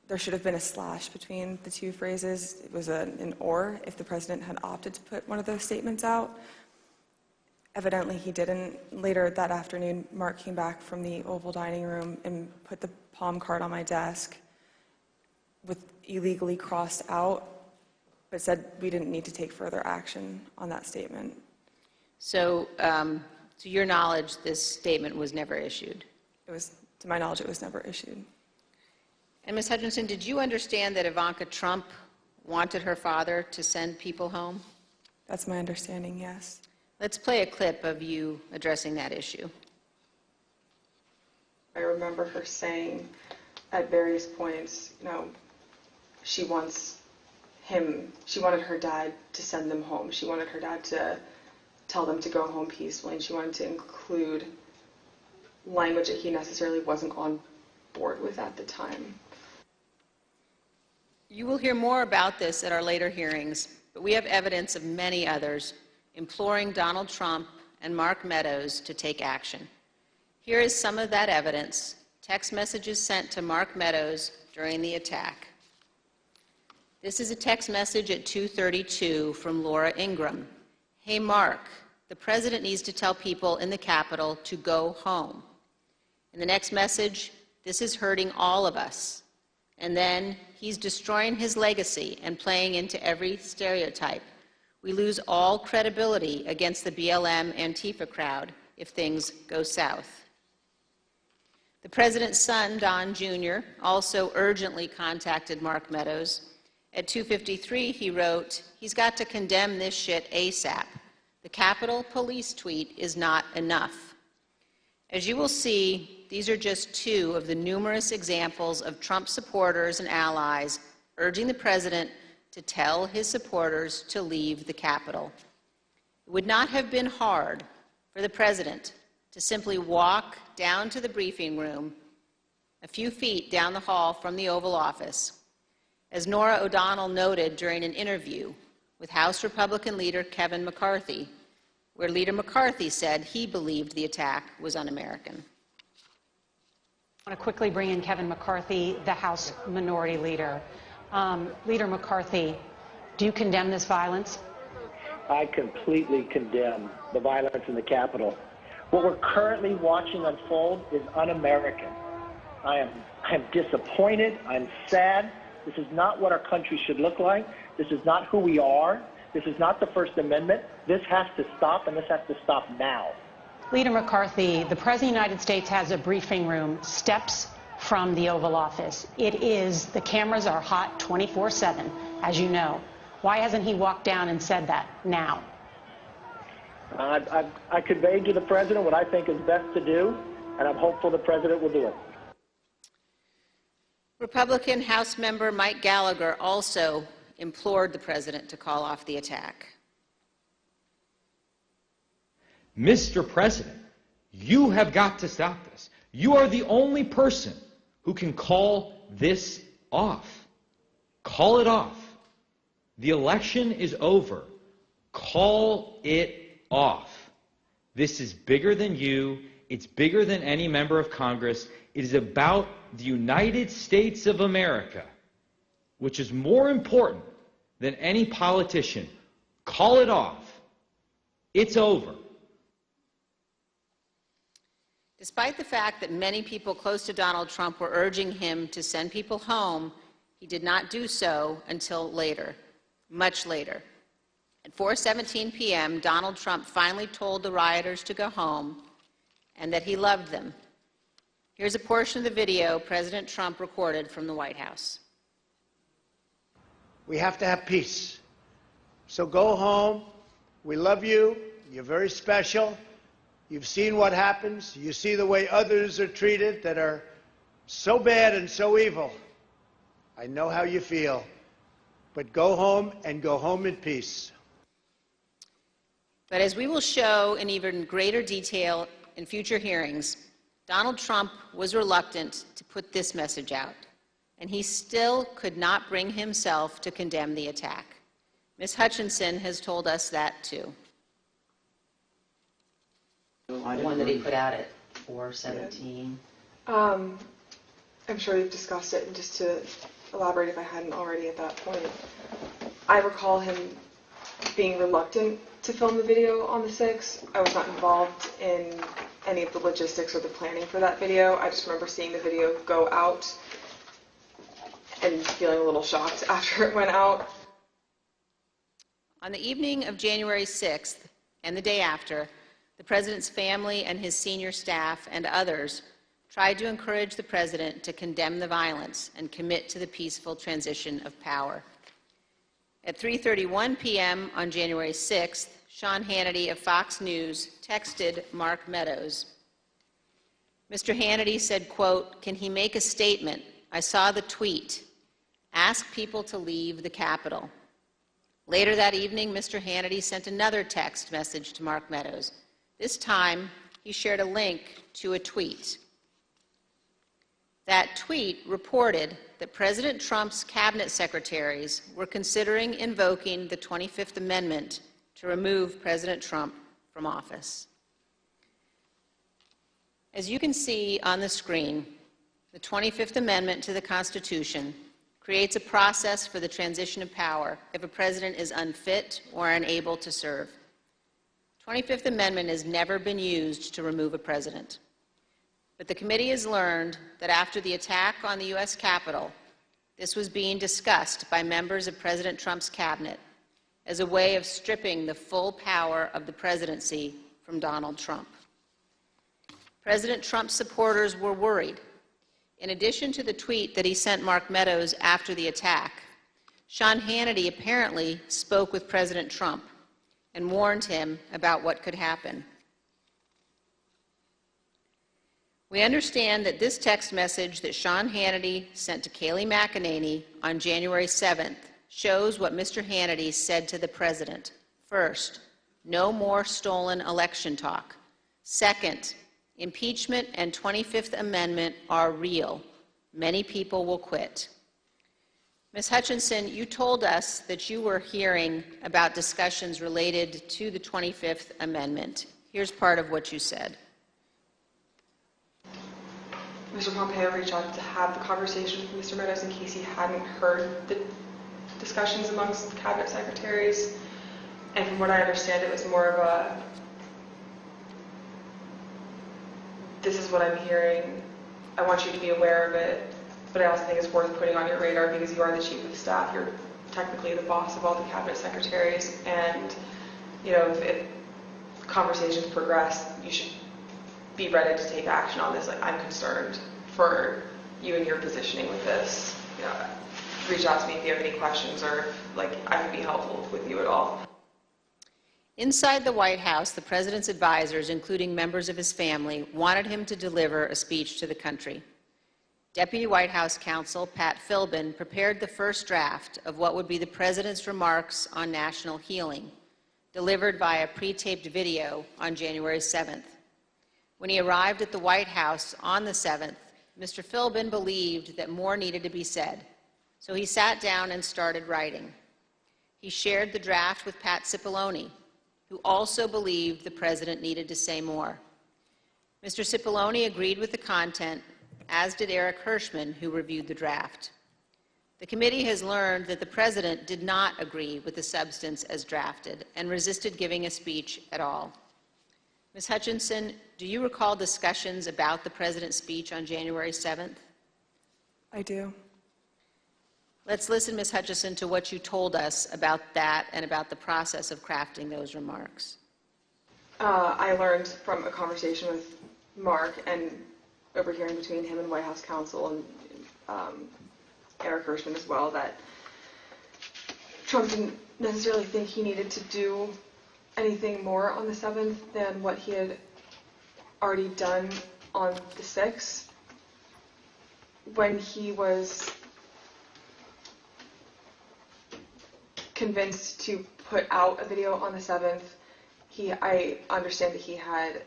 There should have been a slash between the two phrases. It was an or if the president had opted to put one of those statements out. Evidently he didn't. Later that afternoon, Mark came back from the Oval Dining Room and put the palm card on my desk with illegally crossed out, but said we didn't need to take further action on that statement. So, to your knowledge, this statement was never issued? It was, to my knowledge, it was never issued. And Ms. Hutchinson, did you understand that Ivanka Trump wanted her father to send people home? That's my understanding, yes. Let's play a clip of you addressing that issue. I remember her saying at various points, you know, she wanted her dad to send them home. She wanted her dad to tell them to go home peacefully, and she wanted to include language that he necessarily wasn't on board with at the time. You will hear more about this at our later hearings, but we have evidence of many others imploring Donald Trump and Mark Meadows to take action. Here is some of that evidence, text messages sent to Mark Meadows during the attack. This is a text message at 2:32 from Laura Ingram. Hey Mark, the president needs to tell people in the Capitol to go home. In the next message, this is hurting all of us. And then, he's destroying his legacy and playing into every stereotype. We lose all credibility against the BLM Antifa crowd if things go south. The president's son, Don Jr., also urgently contacted Mark Meadows. At 2:53, he wrote, he's got to condemn this shit ASAP. The Capitol Police tweet is not enough. As you will see, these are just two of the numerous examples of Trump supporters and allies urging the president to tell his supporters to leave the Capitol. It would not have been hard for the president to simply walk down to the briefing room a few feet down the hall from the Oval Office. As Norah O'Donnell noted during an interview with House Republican leader Kevin McCarthy, where Leader McCarthy said he believed the attack was un-American. I want to quickly bring in Kevin McCarthy, the House Minority Leader. Leader McCarthy, do you condemn this violence? I completely condemn the violence in the Capitol. What we're currently watching unfold is un-American. I am disappointed. I'm sad. This is not what our country should look like. This is not who we are. This is not the First Amendment. This has to stop, and this has to stop now. Leader McCarthy, the President of the United States has a briefing room steps from the Oval Office. The cameras are hot 24/7, as you know. Why hasn't he walked down and said that now? I conveyed to the president what I think is best to do, and I'm hopeful the president will do it. Republican House member Mike Gallagher also implored the president to call off the attack. Mr. President, you have got to stop this. You are the only person who can call this off. Call it off. The election is over. Call it off. This is bigger than you. It's bigger than any member of Congress. It is about the United States of America, which is more important than any politician. Call it off. It's over. Despite the fact that many people close to Donald Trump were urging him to send people home, he did not do so until later, much later. At 4:17 p.m., Donald Trump finally told the rioters to go home and that he loved them. Here's a portion of the video President Trump recorded from the White House. We have to have peace. So go home. We love you. You're very special. You've seen what happens. You see the way others are treated that are so bad and so evil. I know how you feel. But go home and go home in peace. But as we will show in even greater detail in future hearings, Donald Trump was reluctant to put this message out, and he still could not bring himself to condemn the attack. Ms. Hutchinson has told us that too. The one that he put out at 4:17. I'm sure we've discussed it, and just to elaborate if I hadn't already at that point, I recall him being reluctant to film the video on the 6th. I was not involved in any of the logistics or the planning for that video. I just remember seeing the video go out and feeling a little shocked after it went out. On the evening of January 6th and the day after, the president's family and his senior staff and others tried to encourage the president to condemn the violence and commit to the peaceful transition of power. At 3:31 p.m. on January 6th, Sean Hannity of Fox News texted Mark Meadows. Mr. Hannity said, quote, "Can he make a statement? I saw the tweet. Ask people to leave the Capitol." Later that evening, Mr. Hannity sent another text message to Mark Meadows. This time, he shared a link to a tweet. That tweet reported that President Trump's cabinet secretaries were considering invoking the 25th Amendment to remove President Trump from office. As you can see on the screen, the 25th Amendment to the Constitution creates a process for the transition of power if a president is unfit or unable to serve. The 25th Amendment has never been used to remove a president. But the committee has learned that after the attack on the U.S. Capitol, this was being discussed by members of President Trump's cabinet as a way of stripping the full power of the presidency from Donald Trump. President Trump's supporters were worried. In addition to the tweet that he sent Mark Meadows after the attack, Sean Hannity apparently spoke with President Trump and warned him about what could happen. We understand that this text message that Sean Hannity sent to Kayleigh McEnany on January 7th shows what Mr. Hannity said to the president. First, no more stolen election talk. Second, impeachment and 25th Amendment are real. Many people will quit. Ms. Hutchinson, you told us that you were hearing about discussions related to the 25th Amendment. Here's part of what you said. Mr. Pompeo reached out to have the conversation with Mr. Meadows in case he hadn't heard the discussions amongst the cabinet secretaries. And from what I understand, it was more of a, this is what I'm hearing, I want you to be aware of it, but I also think it's worth putting on your radar because you are the chief of staff, you're technically the boss of all the cabinet secretaries, and if conversations progress, you should be ready to take action on this. Like, I'm concerned for you and your positioning with this. Reach out to me if you have any questions or I can be helpful with you at all. Inside the White House, the president's advisors, including members of his family, wanted him to deliver a speech to the country. Deputy White House counsel Pat Philbin prepared the first draft of what would be the president's remarks on national healing, delivered via pre-taped video on January 7th. When he arrived at the White House on the 7th, Mr. Philbin believed that more needed to be said, so he sat down and started writing. He shared the draft with Pat Sipoloni, who also believed the president needed to say more. Mr. Sipoloni agreed with the content, as did Eric Hirschman, who reviewed the draft. The committee has learned that the president did not agree with the substance as drafted and resisted giving a speech at all. Ms. Hutchinson, do you recall discussions about the president's speech on January 7th? I do. Let's listen, Ms. Hutchinson, to what you told us about that and about the process of crafting those remarks. I learned from a conversation with Mark and overhearing between him and White House counsel and Eric Hirschman as well that Trump didn't necessarily think he needed to do anything more on the 7th than what he had already done on the 6th. When he was convinced to put out a video on the 7th, I understand that he had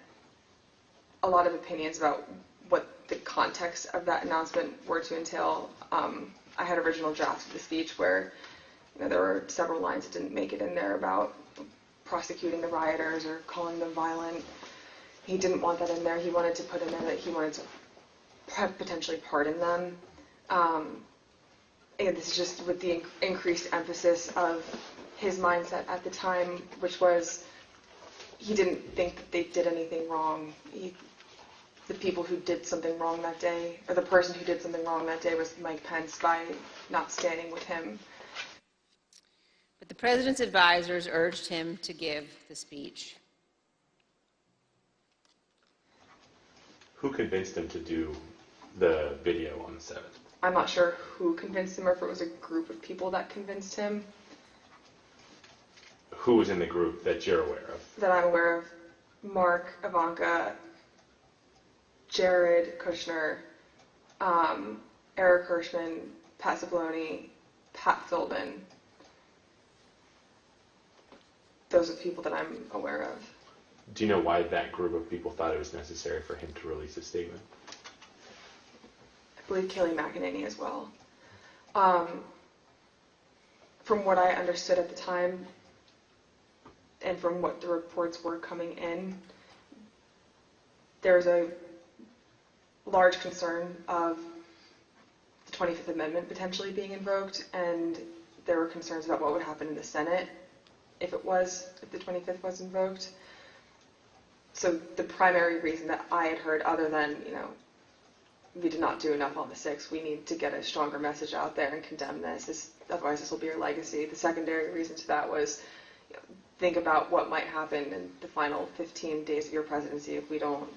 a lot of opinions about what the context of that announcement were to entail. I had original drafts of the speech where there were several lines that didn't make it in there about prosecuting the rioters or calling them violent. He didn't want that in there. He wanted to put in there that he wanted to potentially pardon them. And this is just with the increased emphasis of his mindset at the time, which was he didn't think that they did anything wrong. The people who did something wrong that day, or the person who did something wrong that day, was Mike Pence by not standing with him. But the president's advisors urged him to give the speech. Who convinced him to do the video on the 7th? I'm not sure who convinced him or if it was a group of people that convinced him. Who was in the group that you're aware of? That I'm aware of: Mark, Ivanka, Jared Kushner, Eric Hirschman, Pat Sipoloni, Pat Philbin. Those are the people that I'm aware of. Do you know why that group of people thought it was necessary for him to release a statement? I believe Kayleigh McEnany as well. From what I understood at the time, and from what the reports were coming in, there's a large concern of the 25th Amendment potentially being invoked, and there were concerns about what would happen in the Senate if the 25th was invoked. So the primary reason that I had heard, other than, we did not do enough on the 6th, we need to get a stronger message out there and condemn this, otherwise this will be your legacy. The secondary reason to that was, think about what might happen in the final 15 days of your presidency if we don't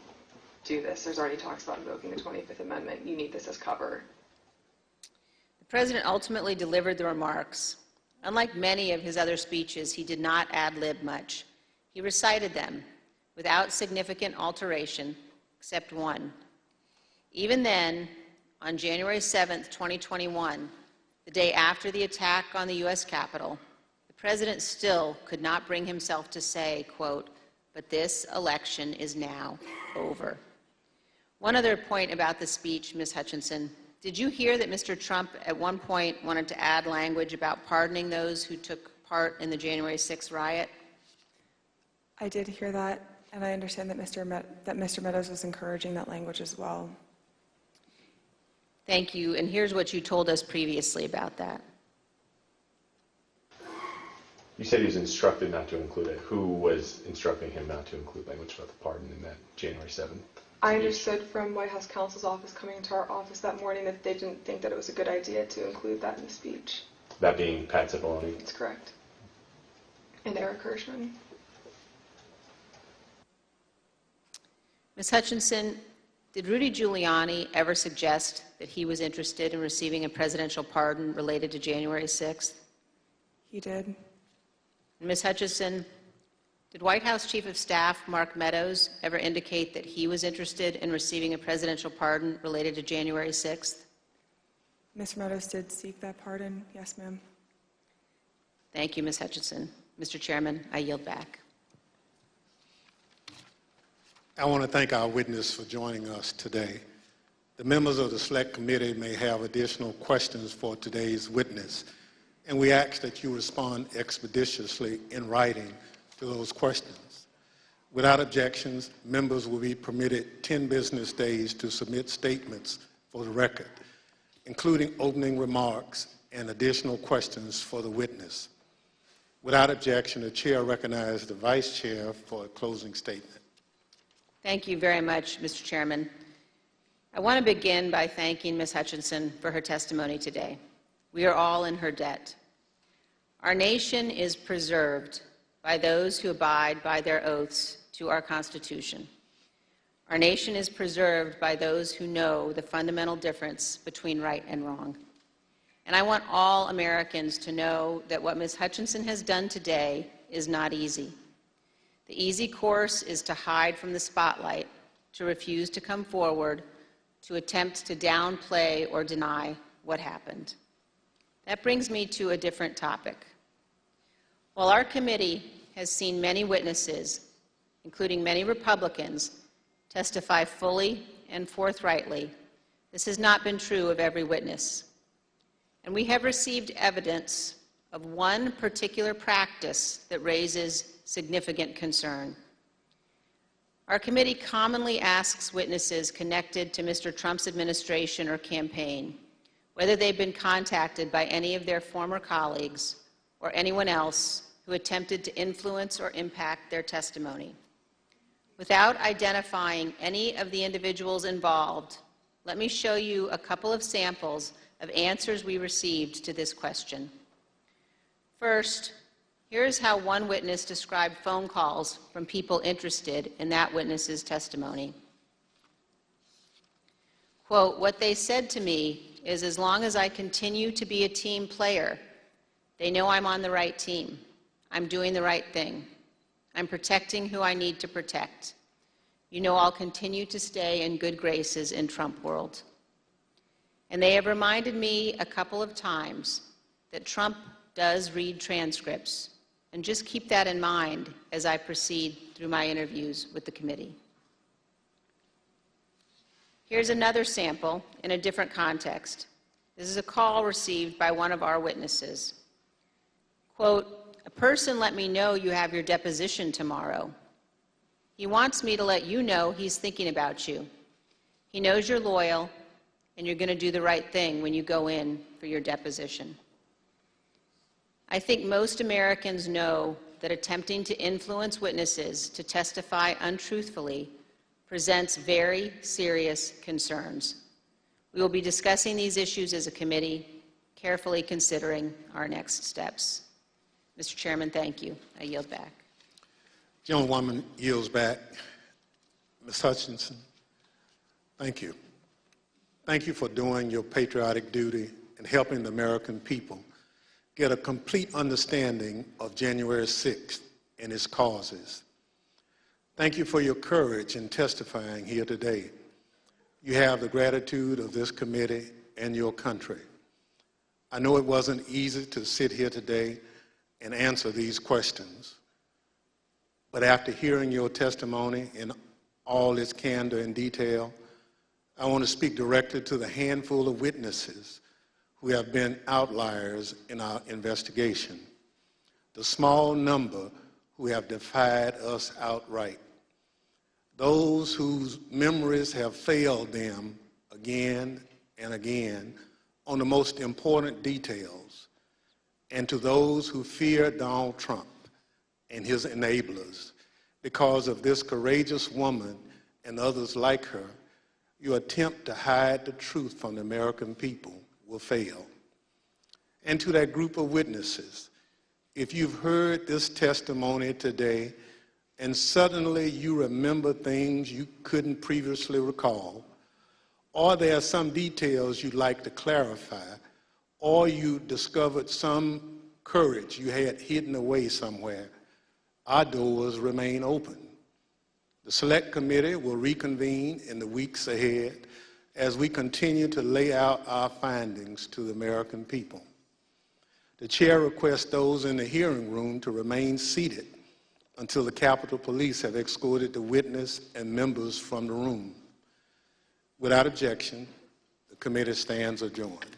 do this. There's already talks about invoking the 25th Amendment. You need this as cover. The president ultimately delivered the remarks. Unlike many of his other speeches, he did not ad-lib much. He recited them without significant alteration, except one. Even then, on January 7th, 2021, the day after the attack on the U.S. Capitol, the president still could not bring himself to say, quote, "But this election is now over." One other point about the speech, Ms. Hutchinson. Did you hear that Mr. Trump at one point wanted to add language about pardoning those who took part in the January 6th riot? I did hear that, and I understand that Mr. Meadows was encouraging that language as well. Thank you, and here's what you told us previously about that. You said he was instructed not to include it. Who was instructing him not to include language about the pardon in that January 7th? I understood from White House counsel's office coming into our office that morning that they didn't think that it was a good idea to include that in the speech. That being Pat Sipoloni? That's correct. And Eric Hirschman. Ms. Hutchinson, did Rudy Giuliani ever suggest that he was interested in receiving a presidential pardon related to January 6th? He did. Ms. Hutchinson, did White House Chief of Staff Mark Meadows ever indicate that he was interested in receiving a presidential pardon related to January 6th? Mr. Meadows did seek that pardon. Yes, ma'am. Thank you, Ms. Hutchinson. Mr. Chairman, I yield back. I want to thank our witness for joining us today. The members of the Select Committee may have additional questions for today's witness, and we ask that you respond expeditiously in writing to those questions. Without objections, members will be permitted 10 business days to submit statements for the record, including opening remarks and additional questions for the witness. Without objection, the chair recognizes the vice chair for a closing statement. Thank you very much, Mr. Chairman. I want to begin by thanking Ms. Hutchinson for her testimony today. We are all in her debt. Our nation is preserved by those who abide by their oaths to our Constitution. Our nation is preserved by those who know the fundamental difference between right and wrong. And I want all Americans to know that what Ms. Hutchinson has done today is not easy. The easy course is to hide from the spotlight, to refuse to come forward, to attempt to downplay or deny what happened. That brings me to a different topic. While our committee has seen many witnesses, including many Republicans, testify fully and forthrightly, this has not been true of every witness. And we have received evidence of one particular practice that raises significant concern. Our committee commonly asks witnesses connected to Mr. Trump's administration or campaign whether they've been contacted by any of their former colleagues or anyone else who attempted to influence or impact their testimony. Without identifying any of the individuals involved, let me show you a couple of samples of answers we received to this question. First, here's how one witness described phone calls from people interested in that witness's testimony. Quote, "What they said to me is as long as I continue to be a team player, they know I'm on the right team. I'm doing the right thing. I'm protecting who I need to protect. You know I'll continue to stay in good graces in Trump world. And they have reminded me a couple of times that Trump does read transcripts, and just keep that in mind as I proceed through my interviews with the committee." Here's another sample in a different context. This is a call received by one of our witnesses. Quote, "A person let me know you have your deposition tomorrow. He wants me to let you know he's thinking about you. He knows you're loyal and you're going to do the right thing when you go in for your deposition." I think most Americans know that attempting to influence witnesses to testify untruthfully presents very serious concerns. We will be discussing these issues as a committee, carefully considering our next steps. Mr. Chairman, thank you. I yield back. Gentlewoman yields back. Ms. Hutchinson, thank you. Thank you for doing your patriotic duty and helping the American people get a complete understanding of January 6th and its causes. Thank you for your courage in testifying here today. You have the gratitude of this committee and your country. I know it wasn't easy to sit here today and answer these questions, but after hearing your testimony in all its candor and detail, I want to speak directly to the handful of witnesses who have been outliers in our investigation, the small number who have defied us outright, those whose memories have failed them again and again on the most important details, and to those who fear Donald Trump and his enablers. Because of this courageous woman and others like her, your attempt to hide the truth from the American people will fail. And to that group of witnesses, if you've heard this testimony today and suddenly you remember things you couldn't previously recall, or there are some details you'd like to clarify, or you discovered some courage you had hidden away somewhere, our doors remain open. The Select Committee will reconvene in the weeks ahead as we continue to lay out our findings to the American people. The chair requests those in the hearing room to remain seated until the Capitol Police have escorted the witness and members from the room. Without objection, the committee stands adjourned.